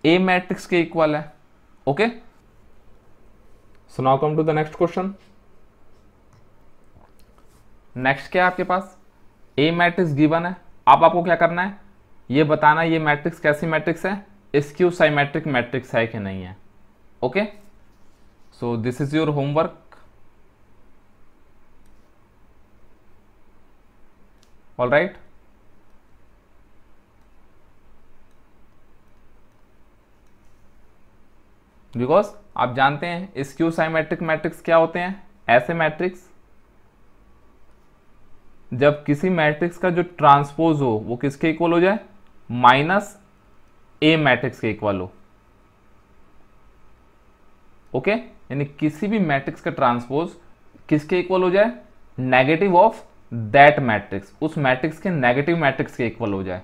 ए मैट्रिक्स के इक्वल है। Okay, so now come to the next question. Next क्या है आपके पास, ए मैट्रिक्स गिवन है। अब आपको क्या करना है, ये बताना ये मैट्रिक्स कैसी मैट्रिक्स है, स्क्यू साइमेट्रिक मैट्रिक्स है कि नहीं है। Okay, so this is your homework. All right, because आप जानते हैं स्क्यू साइमेट्रिक मैट्रिक्स क्या होते हैं, ऐसे मैट्रिक्स जब किसी मैट्रिक्स का जो ट्रांसपोज हो वो किसके इक्वल हो जाए, माइनस ए मैट्रिक्स के इक्वल हो। ओके, यानी किसी भी मैट्रिक्स का ट्रांसपोज किसके इक्वल हो जाए, नेगेटिव ऑफ दैट मैट्रिक्स, उस मैट्रिक्स के नेगेटिव मैट्रिक्स के इक्वल हो जाए।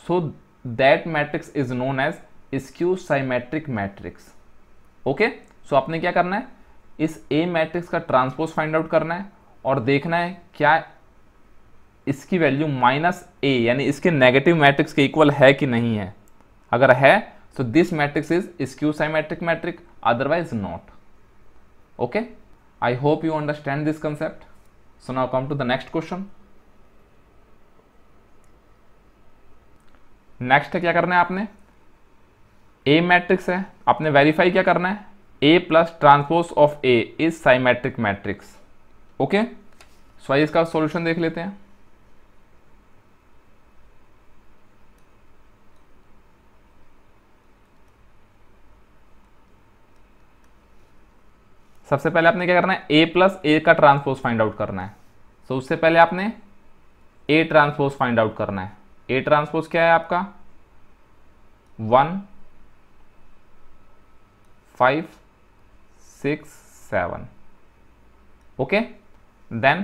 So that matrix is known as skew symmetric matrix. Okay, so आपने क्या करना है, इस ए मैट्रिक्स का ट्रांसपोज फाइंड आउट करना है और देखना है क्या इसकी वैल्यू माइनस ए यानी इसके नेगेटिव मैट्रिक्स के इक्वल है कि नहीं है। अगर है तो this matrix is skew symmetric matrix, otherwise not. Okay, I hope you understand this concept. So now come to the next question. Next है क्या करना है आपने, ए मैट्रिक्स है, आपने वेरीफाई क्या करना है, A plus transpose of A is symmetric matrix. Okay, so आइए इसका सॉल्यूशन देख लेते हैं। सबसे पहले आपने क्या करना है, ए प्लस ए का ट्रांसपोज फाइंड आउट करना है। सो उससे पहले आपने ए ट्रांसपोज फाइंड आउट करना है। ए ट्रांसपोज क्या है आपका, 1 5 6 7। ओके, देन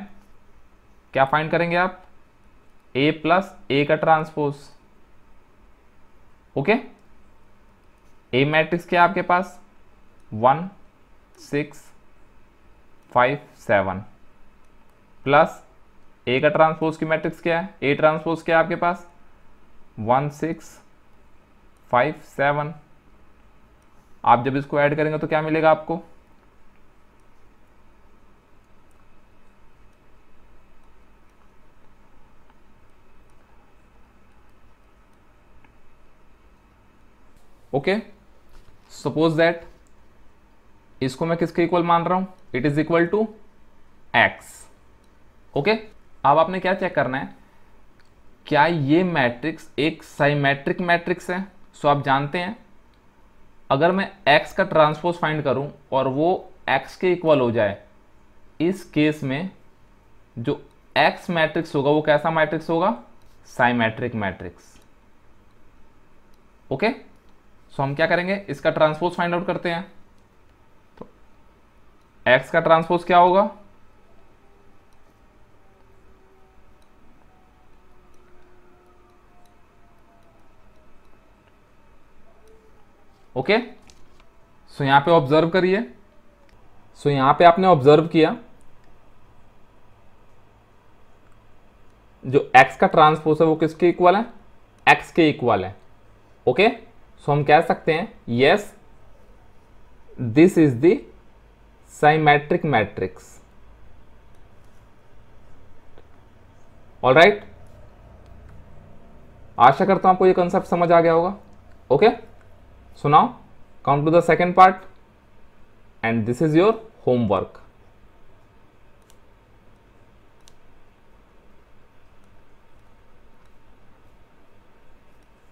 क्या फाइंड करेंगे आप, ए प्लस ए का ट्रांसपोज। ओके, ए मैट्रिक्स क्या है आपके पास, 1 6 5 7 प्लस ए का ट्रांसपोज की मैट्रिक्स क्या है, ए ट्रांसपोज क्या है आपके पास, 1 6 5 7। आप जब इसको ऐड करेंगे तो क्या मिलेगा आपको, ओके, सपोज दैट इसको मैं किसके इक्वल मान रहा हूं, it is equal to X. Okay, अब आपने क्या चेक करना है, क्या ये मैट्रिक्स एक साइमेट्रिक मैट्रिक्स है। सो आप जानते हैं अगर मैं x का ट्रांसपोज फाइंड करूं और वो x के इक्वल हो जाए, इस केस में जो x मैट्रिक्स होगा वो कैसा मैट्रिक्स होगा, साइमेट्रिक मैट्रिक्स। ओके, सो हम क्या करेंगे, इसका ट्रांसपोज फाइंड आउट करते हैं। तो x का ट्रांसपोज क्या होगा, ओके, सो यहां पे ऑब्जर्व करिए। सो यहां पे आपने ऑब्जर्व किया जो x का ट्रांसपोज है वो किसके इक्वल है, x के इक्वल है। ओके, सो हम कह सकते हैं yes this is the symmetric matrix. All right, आशा करता हूं आपको ये कंसेप्ट समझ आ गया होगा। Okay, so now come to the second part and this is your homework.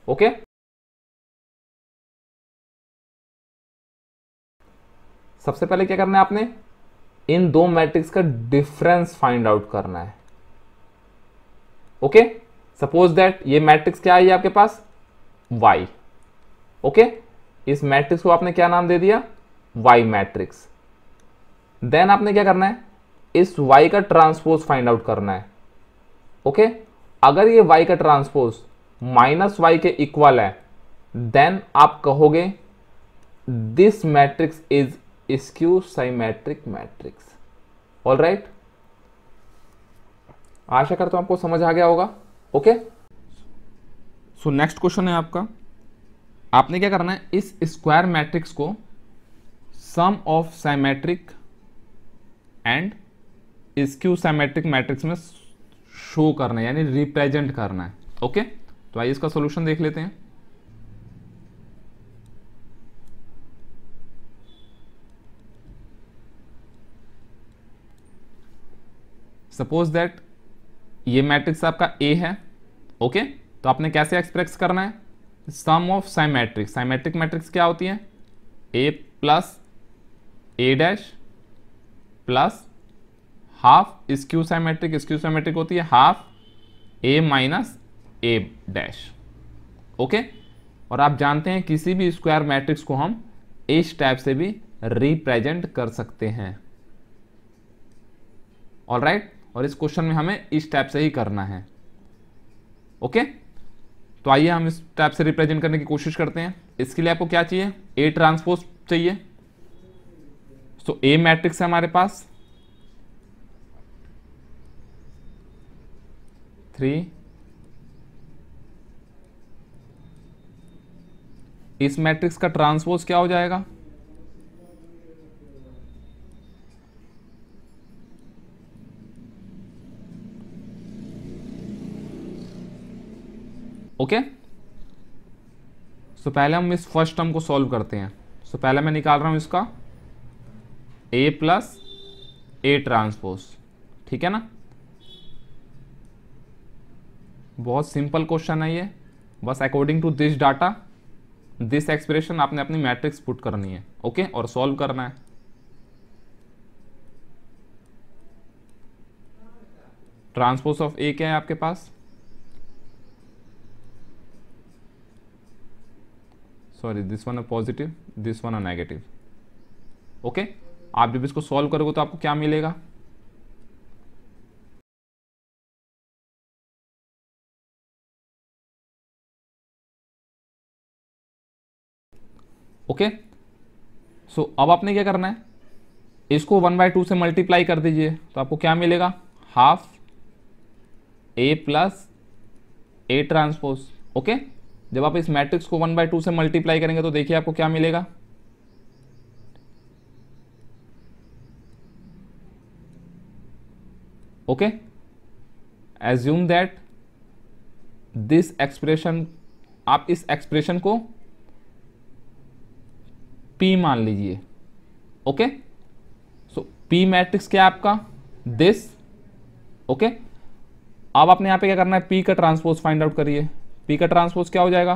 Okay, सबसे पहले क्या करना है आपने, इन दो मैट्रिक्स का डिफरेंस फाइंड आउट करना है। ओके, सपोज दैट ये मैट्रिक्स क्या है, ये आपके पास y। ओके, इस मैट्रिक्स को आपने क्या नाम दे दिया, y मैट्रिक्स। देन आपने क्या करना है, इस y का ट्रांसपोज फाइंड आउट करना है। ओके, अगर ये y का ट्रांसपोज -y के इक्वल है, देन आप कहोगे this matrix is skew symmetric matrix. All right, आशा करता हूं आपको समझ आ गया होगा। ओके, सो नेक्स्ट क्वेश्चन है आपका, आपने क्या करना है, इस स्क्वायर मैट्रिक्स को sum of symmetric and skew symmetric matrix में शो करना है, यानी रिप्रेजेंट करना है। ओके, तो आइए इसका सॉल्यूशन देख लेते हैं। सपोज दैट ये मैट्रिक्स आपका ए है। ओके, तो आपने कैसे एक्सप्रेस करना है, sum of symmetric. Symmetric matrix क्या होती है, A plus A dash plus half skew symmetric. Skew symmetric होती है half A minus A dash. Okay, और आप जानते हैं किसी भी स्क्वायर मैट्रिक्स को हम इस टाइप से भी रिप्रेजेंट कर सकते हैं। ऑल राइट, और इस क्वेश्चन में हमें इस टाइप से ही करना है। ओके, तो आइए हम इस टाइप से रिप्रेजेंट करने की कोशिश करते हैं। इसके लिए आपको क्या चाहिए, ए ट्रांसपोज चाहिए। सो ए मैट्रिक्स है हमारे पास 3, इस मैट्रिक्स का ट्रांसपोज क्या हो जाएगा, ओके। सो पहले हम इस फर्स्ट टर्म को सॉल्व करते हैं। सो पहले मैं निकाल रहा हूं इसका ए प्लस ए ट्रांसपोज, ठीक है ना। बहुत सिंपल क्वेश्चन है ये, बस according to this data this expression आपने अपनी मैट्रिक्स पुट करनी है। ओके, और सॉल्व करना है। ट्रांसपोज ऑफ ए क्या है आपके पास, सॉरी दिस वन है पॉजिटिव, दिस वन है नेगेटिव। ओके, आप जब इसको सॉल्व करोगे तो आपको क्या मिलेगा, ओके। सो अब आपने क्या करना है, इसको 1/2 से मल्टीप्लाई कर दीजिए, तो आपको क्या मिलेगा, half A plus A transpose. Okay, जब आप इस मैट्रिक्स को 1/2 से मल्टीप्लाई करेंगे तो देखिए आपको क्या मिलेगा, okay. Assume that this expression, आप इस एक्सप्रेशन को P मान लीजिए। ओके, सो P मैट्रिक्स क्या है आपका, दिस। ओके, अब आपने यहां पे क्या करना है, P का ट्रांसपोज फाइंड आउट करिए। P का ट्रांसपोज क्या हो जाएगा,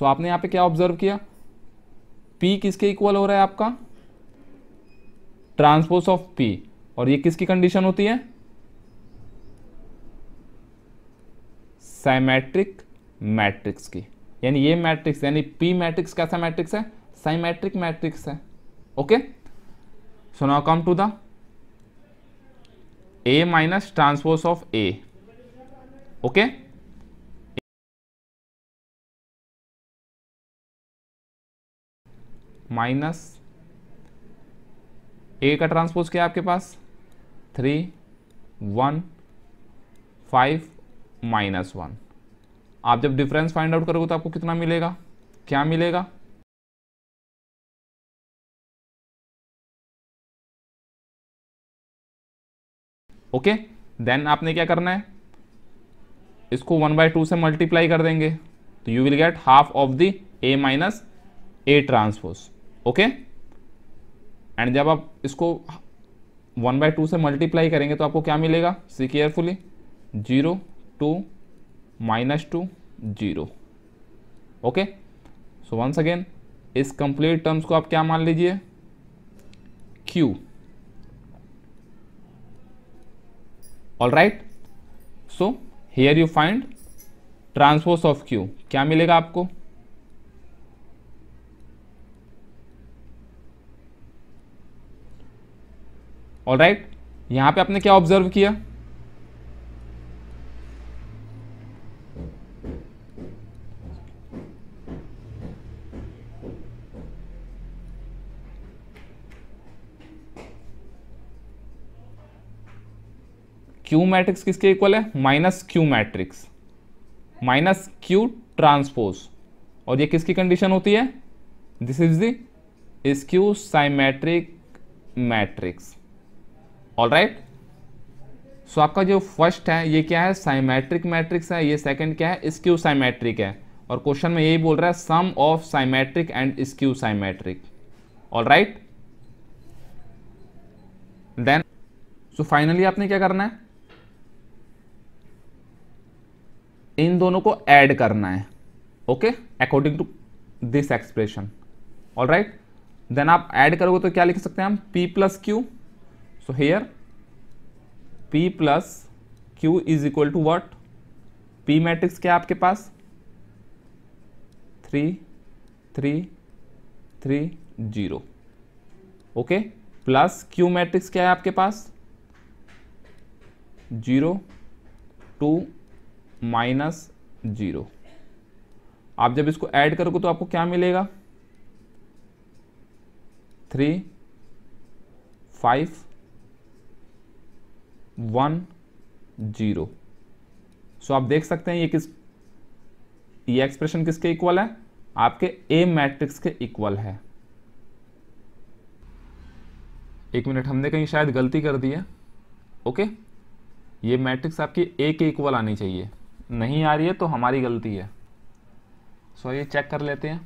सो आपने यहां पे क्या ऑब्जर्व किया, P किसके इक्वल हो रहा है आपका, ट्रांसपोज ऑफ P, और ये किसकी कंडीशन होती है, साइमेट्रिक मैट्रिक्स की। यानी ये मैट्रिक्स यानी P मैट्रिक्स कैसा मैट्रिक्स है, साइमेट्रिक मैट्रिक्स है। Okay, so now come to the A minus transpose of A। Okay, minus A का ट्रांसपोज क्या है आपके पास, 3 1 5 -1। आप जब डिफरेंस फाइंड आउट करोगे तो आपको कितना मिलेगा, क्या मिलेगा, ओके। देन आपने क्या करना है, इसको 1/2 से मल्टीप्लाई कर देंगे तो you will gate half of the A minus A transpose. Okay, and जब आप इसको 1/2 से मल्टीप्लाई करेंगे तो आपको क्या मिलेगा, see carefully, 0 2 -2 0। Okay, so once again इस कंप्लीट टर्म्स को आप क्या मान लीजिए, Q। All right, so here you find transpose of Q, क्या मिलेगा आपको, ऑल राइट। यहां पे आपने क्या ऑब्जर्व किया, क्यू मैट्रिक्स किसके इक्वल है, -Q मैट्रिक्स, -Q ट्रांसपोज, और ये किसकी कंडीशन होती है, this is the skew symmetric matrix. All right, so आपका जो फर्स्ट है ये क्या है, साइमेट्रिक मैट्रिक्स है, ये सेकंड क्या है, स्क्यू साइमेट्रिक है, और क्वेश्चन में यही बोल रहा है sum of symmetric and skew symmetric. All right, then so finally आपने क्या करना है, इन दोनों को ऐड करना है, okay, according to this expression. All right, then आप ऐड करोगे तो क्या लिख सकते हैं हम, P plus Q, so here P plus Q is equal to what, P matrix क्या है आपके पास, 3 3 3 0, ओके, प्लस Q मैट्रिक्स क्या है आपके पास, 0 2 -0। आप जब इसको ऐड करोगे तो आपको क्या मिलेगा, 3 5 1 0। सो आप देख सकते हैं ये एक्सप्रेशन किसके इक्वल है, आपके ए मैट्रिक्स के इक्वल है। एक मिनट, हमने कहीं शायद गलती कर दी है, ओके, ये मैट्रिक्स आपकी ए के इक्वल आनी चाहिए, नहीं आ रही है तो हमारी गलती है। सो ये चेक कर लेते हैं,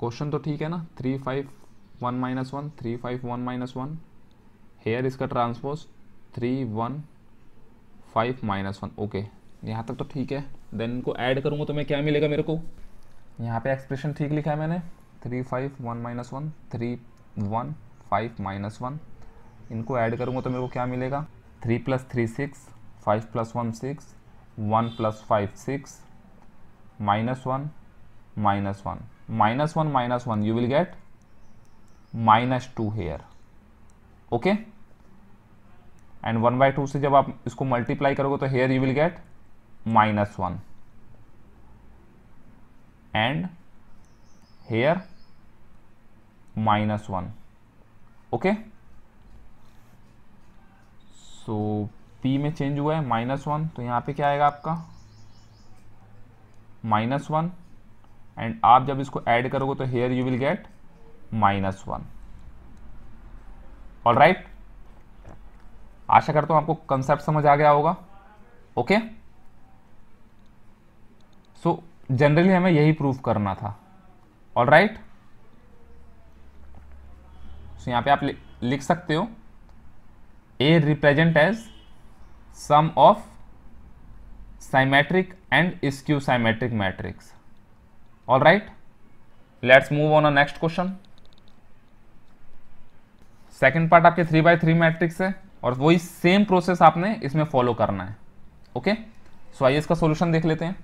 क्वेश्चन तो ठीक है ना, 3 5 1 -1 3 5 1 -1, हेयर इसका ट्रांसपोज 3 1 5 -1, ओके, यहाँ तक तो ठीक है। देन इनको ऐड करूँगा तो मैं क्या मिलेगा मेरे को, यहाँ पे एक्सप्रेशन ठीक लिखा है मैंने, 3 5 1 -1 3 1 5 -1, इनको ऐड करूँगा तो मेरे को क्या मिलेगा, 3 + 3 6 5 + 1 6 1 + 5 6 -1 -1 -1 -1, you will get -2 here, okay, and 1/2 से जब आप इसको मल्टीप्लाई करोगे तो here you will get -1 and here -1, okay. So P में चेंज हुआ है -1, तो यहाँ पे क्या आएगा आपका -1, एंड आप जब इसको ऐड करोगे तो here you will get -1। All right, आशा करता हूँ आपको कंसेप्ट समझ आ गया होगा, ओके। सो जनरली हमें यही प्रूफ करना था। ऑल राइट, सो यहाँ पे आप लिख सकते हो A represent as sum of symmetric and skew symmetric matrix. All right, let's move on a next question. Second part आपके 3x3 मैट्रिक्स है और वही सेम प्रोसेस आपने इसमें फॉलो करना है, ओके। सो आइए इसका सॉल्यूशन देख लेते हैं।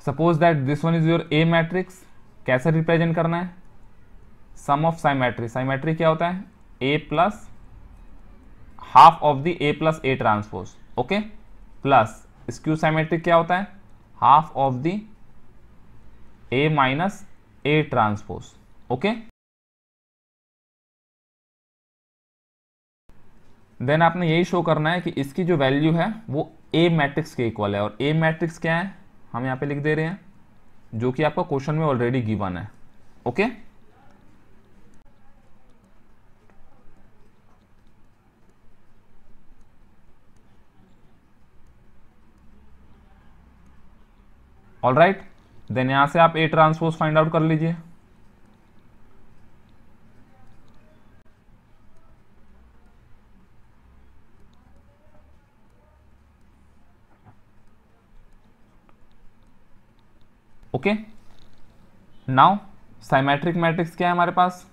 Suppose that this one is your A matrix, कैसे रिप्रेजेंट करना है, सम ऑफ साइमेट्री, साइमेट्री क्या होता है, A plus half of the A plus A transpose, okay, plus skew symmetric क्या होता है, half of the A minus A transpose, okay. Then आपने यही शो करना है कि इसकी जो वैल्यू है वो ए मैट्रिक्स के इक्वल है, और ए मैट्रिक्स क्या है हम यहाँ पे लिख दे रहे हैं, जो कि आपका क्वेश्चन में ऑलरेडी गिवन है, ओके। ऑल राइट, देन यहां से आप ए ट्रांसपोज फाइंड आउट कर लीजिए। ओके, नाउ साइमेट्रिक मैट्रिक्स क्या है हमारे पास,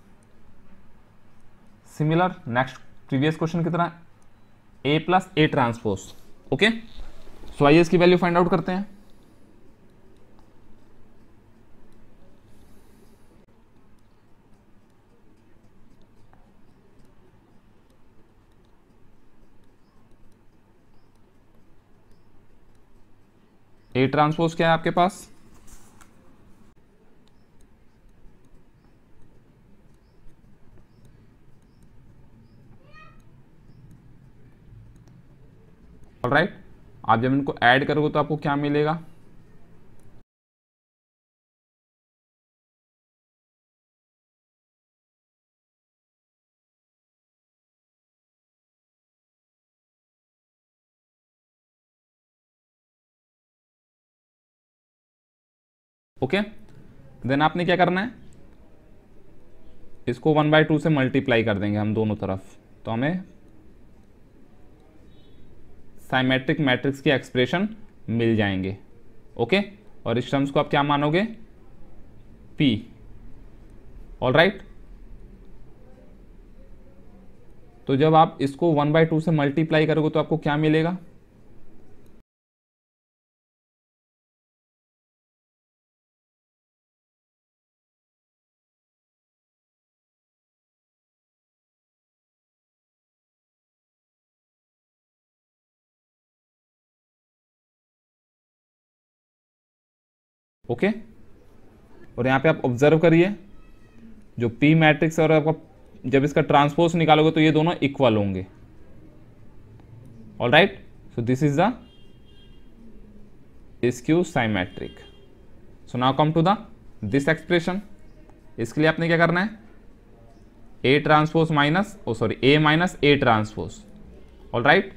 सिमिलर नेक्स्ट प्रीवियस क्वेश्चन की तरह ए plus A transpose. Okay, so आइए इसकी वैल्यू फाइंड आउट करते हैं। ए ट्रांसपोज क्या है आपके पास, ऑलराइट, आप जब इनको ऐड करोगे तो आपको क्या मिलेगा, ओके। देन आपने क्या करना है, इसको 1/2 से मल्टीप्लाई कर देंगे हम दोनों तरफ, तो हमें साइमेट्रिक मैट्रिक्स की एक्सप्रेशन मिल जाएंगे। ओके, और इस टर्म्स को आप क्या मानोगे, P, ऑलराइट। तो जब आप इसको 1/2 से मल्टीप्लाई करोगे तो आपको क्या मिलेगा, ओके। और यहाँ पे आप ऑब्जर्व करिए, जो P मैट्रिक्स और आपका जब इसका ट्रांसपोज निकालोगे तो ये दोनों इक्वल होंगे, alright. So this is the skew symmetric. So now come to the this expression. इसके लिए आपने क्या करना है, A transpose minus A minus A transpose, alright.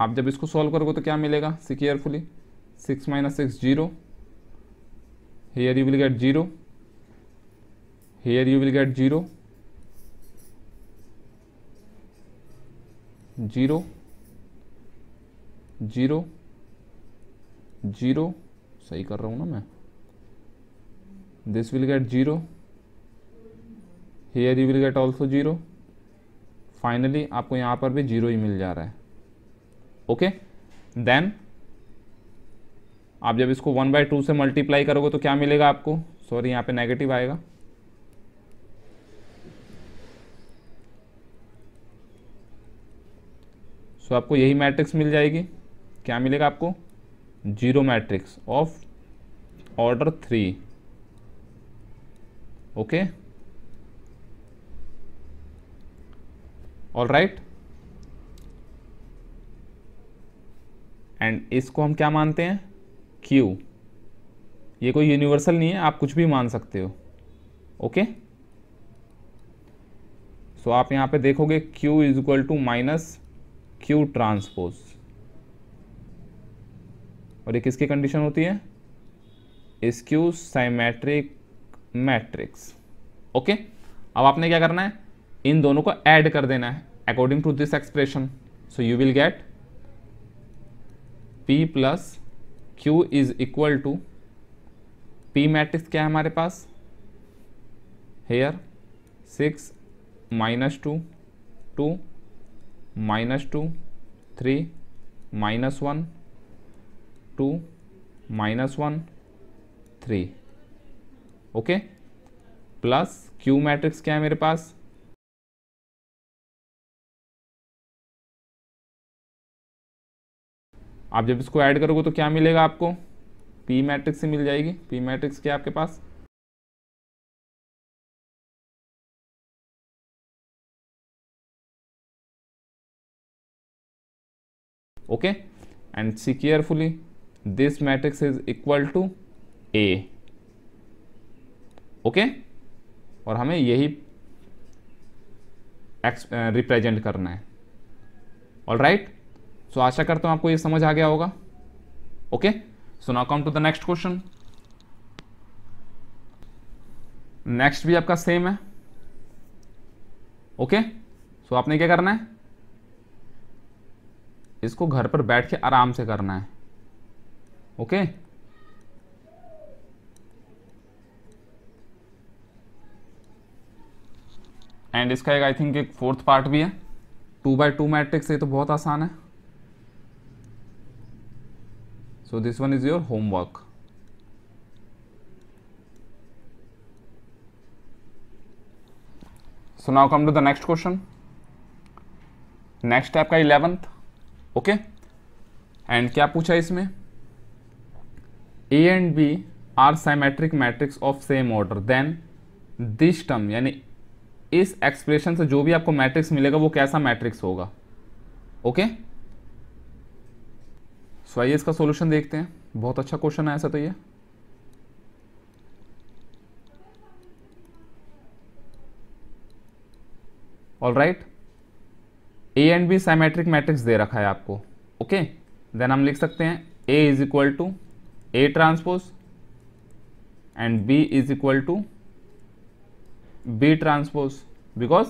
आप जब इसको सॉल्व करोगे तो क्या मिलेगा, see carefully, 6 - 6 0, here you will get 0, here you will get 0 0 0 0, सही कर रहा हूँ ना मैं, this will get 0, here you will gate also 0, finally आपको यहाँ पर भी 0 ही मिल जा रहा है। ओके, देन आप जब इसको 1/2 से मल्टीप्लाई करोगे तो क्या मिलेगा आपको, सॉरी यहाँ पे नेगेटिव आएगा, सो आपको यही मैट्रिक्स मिल जाएगी, क्या मिलेगा आपको, 0 matrix of order 3। Okay, alright. And इसको हम क्या मानते हैं, Q। ये कोई यूनिवर्सल नहीं है, आप कुछ भी मान सकते हो। ओके, सो आप यहाँ पे देखोगे Q = -Q ट्रांसपोज, और ये किसकी कंडीशन होती है, स्क्यू साइमेट्रिक मैट्रिक्स। ओके, अब आपने क्या करना है, इन दोनों को ऐड कर देना है according to this expression. So you will get P + Q = P matrix क्या है हमारे पास, here 6 - 2 2 -2 3 -1 2 -1 3, okay, plus Q matrix क्या है मेरे पास, आप जब इसको ऐड करोगे तो क्या मिलेगा आपको, P मैट्रिक्स से मिल जाएगी। P मैट्रिक्स क्या है आपके पास, okay, and see carefully, this matrix is equal to A, okay, और हमें यही रिप्रेजेंट करना है। ऑल राइट, सो आशा करता हूं आपको ये समझ आ गया होगा। Okay, so now come to the next question. Next भी आपका सेम है। ओके, सो आपने क्या करना है, इसको घर पर बैठ के आराम से करना है। ओके, एंड इसका एक आई थिंक एक फोर्थ पार्ट भी है। 2x2 मैट्रिक्स, ये तो बहुत आसान है। So this one is your homework. So now come to the next question. Next है आपका 11th। ओके, एंड क्या पूछा इसमें, A and B are symmetric matrix of same order then this term, यानी इस एक्सप्रेशन से जो भी आपको मैट्रिक्स मिलेगा वो कैसा मैट्रिक्स होगा। ओके, सो आइए इसका सॉल्यूशन देखते हैं। बहुत अच्छा क्वेश्चन है ऐसा तो ये। All right, A and B symmetric matrix दे रखा है आपको। ओके, देन हम लिख सकते हैं A is equal to A transpose and B is equal to B transpose, because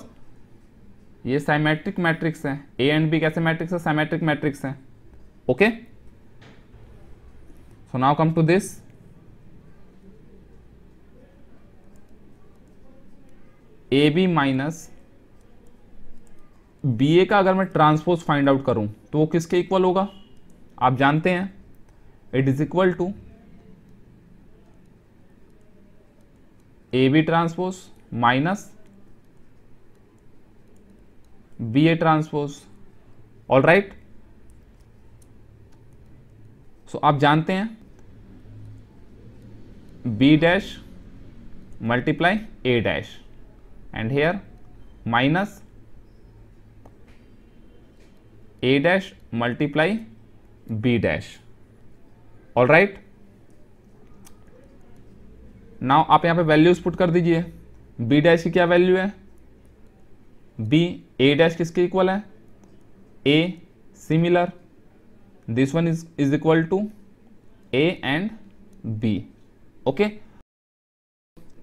ये साइमेट्रिक मैट्रिक्स है। ए एंड बी कैसे मैट्रिक्स है, साइमेट्रिक मैट्रिक्स है। Okay, so now come to this. A B minus B A का अगर मैं transpose find out करूं तो वो किसके इक्वल होगा, आप जानते हैं, it is equal to A B transpose minus B A transpose. All right, so आप जानते हैं B dash multiply A dash and here minus A dash multiply B dash. All right, now आप यहां पे वैल्यूज पुट कर दीजिए। B dash की क्या वैल्यू है, बी, ए डैश किसके इक्वल है, A, similar, this one is equal to A and B. Okay,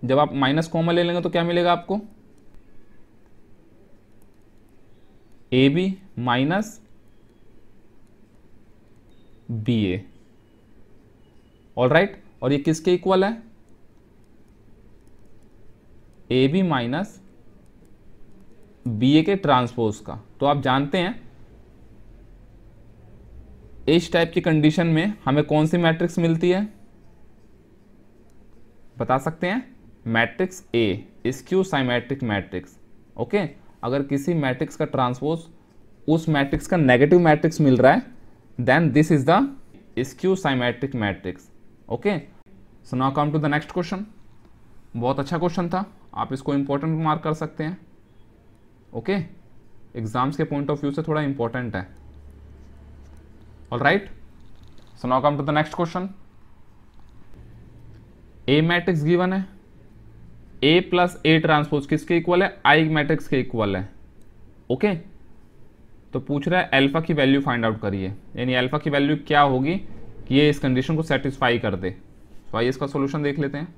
जब आप माइनस कॉमन ले लेंगे तो क्या मिलेगा आपको, A B minus B A. All right, और ये किसके इक्वल है, A B minus B A के ट्रांसपोज का। तो आप जानते हैं इस टाइप की कंडीशन में हमें कौन सी मैट्रिक्स मिलती है, बता सकते हैं, matrix A, skew symmetric matrix. Okay, अगर किसी मैट्रिक्स का ट्रांसपोज उस मैट्रिक्स का नेगेटिव मैट्रिक्स मिल रहा है then this is the skew symmetric matrix. Okay, so now come to the next question. बहुत अच्छा क्वेश्चन था, आप इसको इंपॉर्टेंट मार्क कर सकते हैं। ओके, एग्जाम्स के पॉइंट ऑफ व्यू से थोड़ा इंपॉर्टेंट है। All right, so now come to the next question. A matrix given है, ए प्लस ए ट्रांसपोज किसके इक्वल है, आई मैट्रिक्स के इक्वल है। ओके, तो पूछ रहा है अल्फा की वैल्यू फाइंड आउट करिए, यानी अल्फा की वैल्यू क्या होगी कि ये इस कंडीशन को सेटिस्फाई कर दे। तो आइए इसका सॉल्यूशन देख लेते हैं।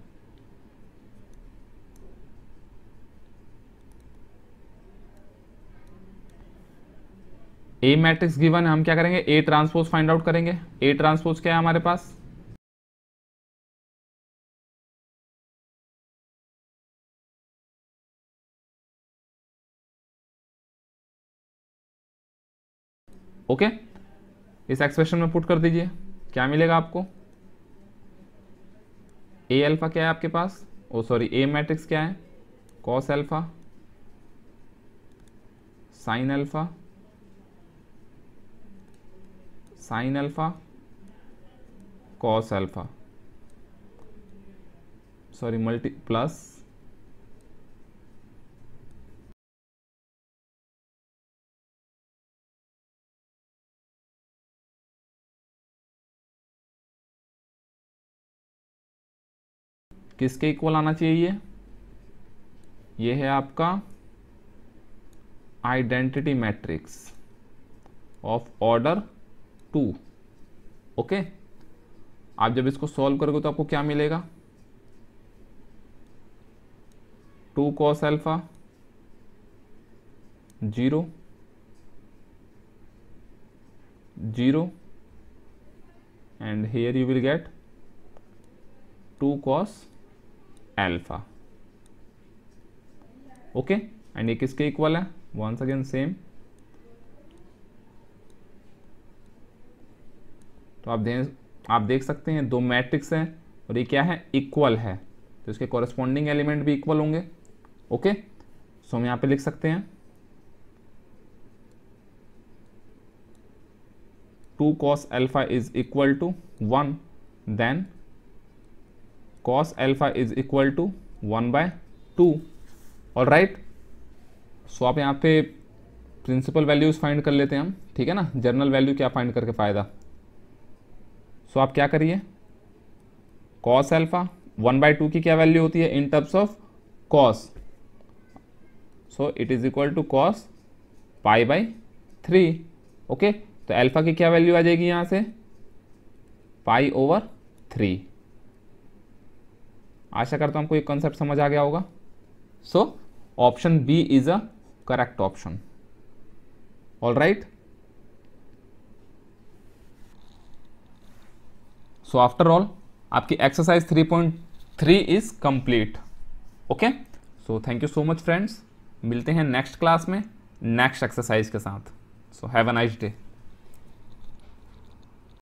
ए मैट्रिक्स गिवन है, हम क्या करेंगे, ए ट्रांसपोज फाइंड आउट करेंगे। ए ट्रांसपोज क्या है हमारे पास, ओके, इस एक्सप्रेशन में पुट कर दीजिए, क्या मिलेगा आपको, ए अल्फा क्या है आपके पास, ओ सॉरी ए मैट्रिक्स क्या है, cos alpha sine alpha sine alpha cos alpha, sorry multi plus किसके इक्वल आना चाहिए? ये है आपका identity matrix of order 2। Okay, आप जब इसको सॉल्व करोगे तो आपको क्या मिलेगा? 2 cos alpha 0 0 and here you will get 2 cos alpha. Okay, and ये किसके इक्वल है? Once again same. तो आप देख सकते हैं दो मैट्रिक्स हैं और ये क्या है? इक्वल है, तो इसके कॉरेस्पॉन्डिंग एलिमेंट भी इक्वल होंगे। ओके, सो हम यहाँ पे लिख सकते हैं 2 cos alpha is equal to 1, then cos alpha is equal to 1/2। All right, so आप यहाँ पे प्रिंसिपल वैल्यूज फाइंड कर लेते हैं हम, ठीक है ना। जर्नल वैल्यू क्या फाइंड करके फ़ायदा? सो आप क्या करिए, cos अल्फा 1/2 की क्या वैल्यू होती है in terms of cos? So it is equal to cos π/3। Okay, तो अल्फा की क्या वैल्यू आ जाएगी यहाँ से? π/3। आशा करता हूँ आपको ये कॉन्सेप्ट समझ आ गया होगा। So option B is a correct option. All right, so after all आपकी exercise 3.3 is complete. Okay, so thank you so much friends, मिलते हैं नेक्स्ट क्लास में नेक्स्ट एक्सरसाइज के साथ। So have a nice day.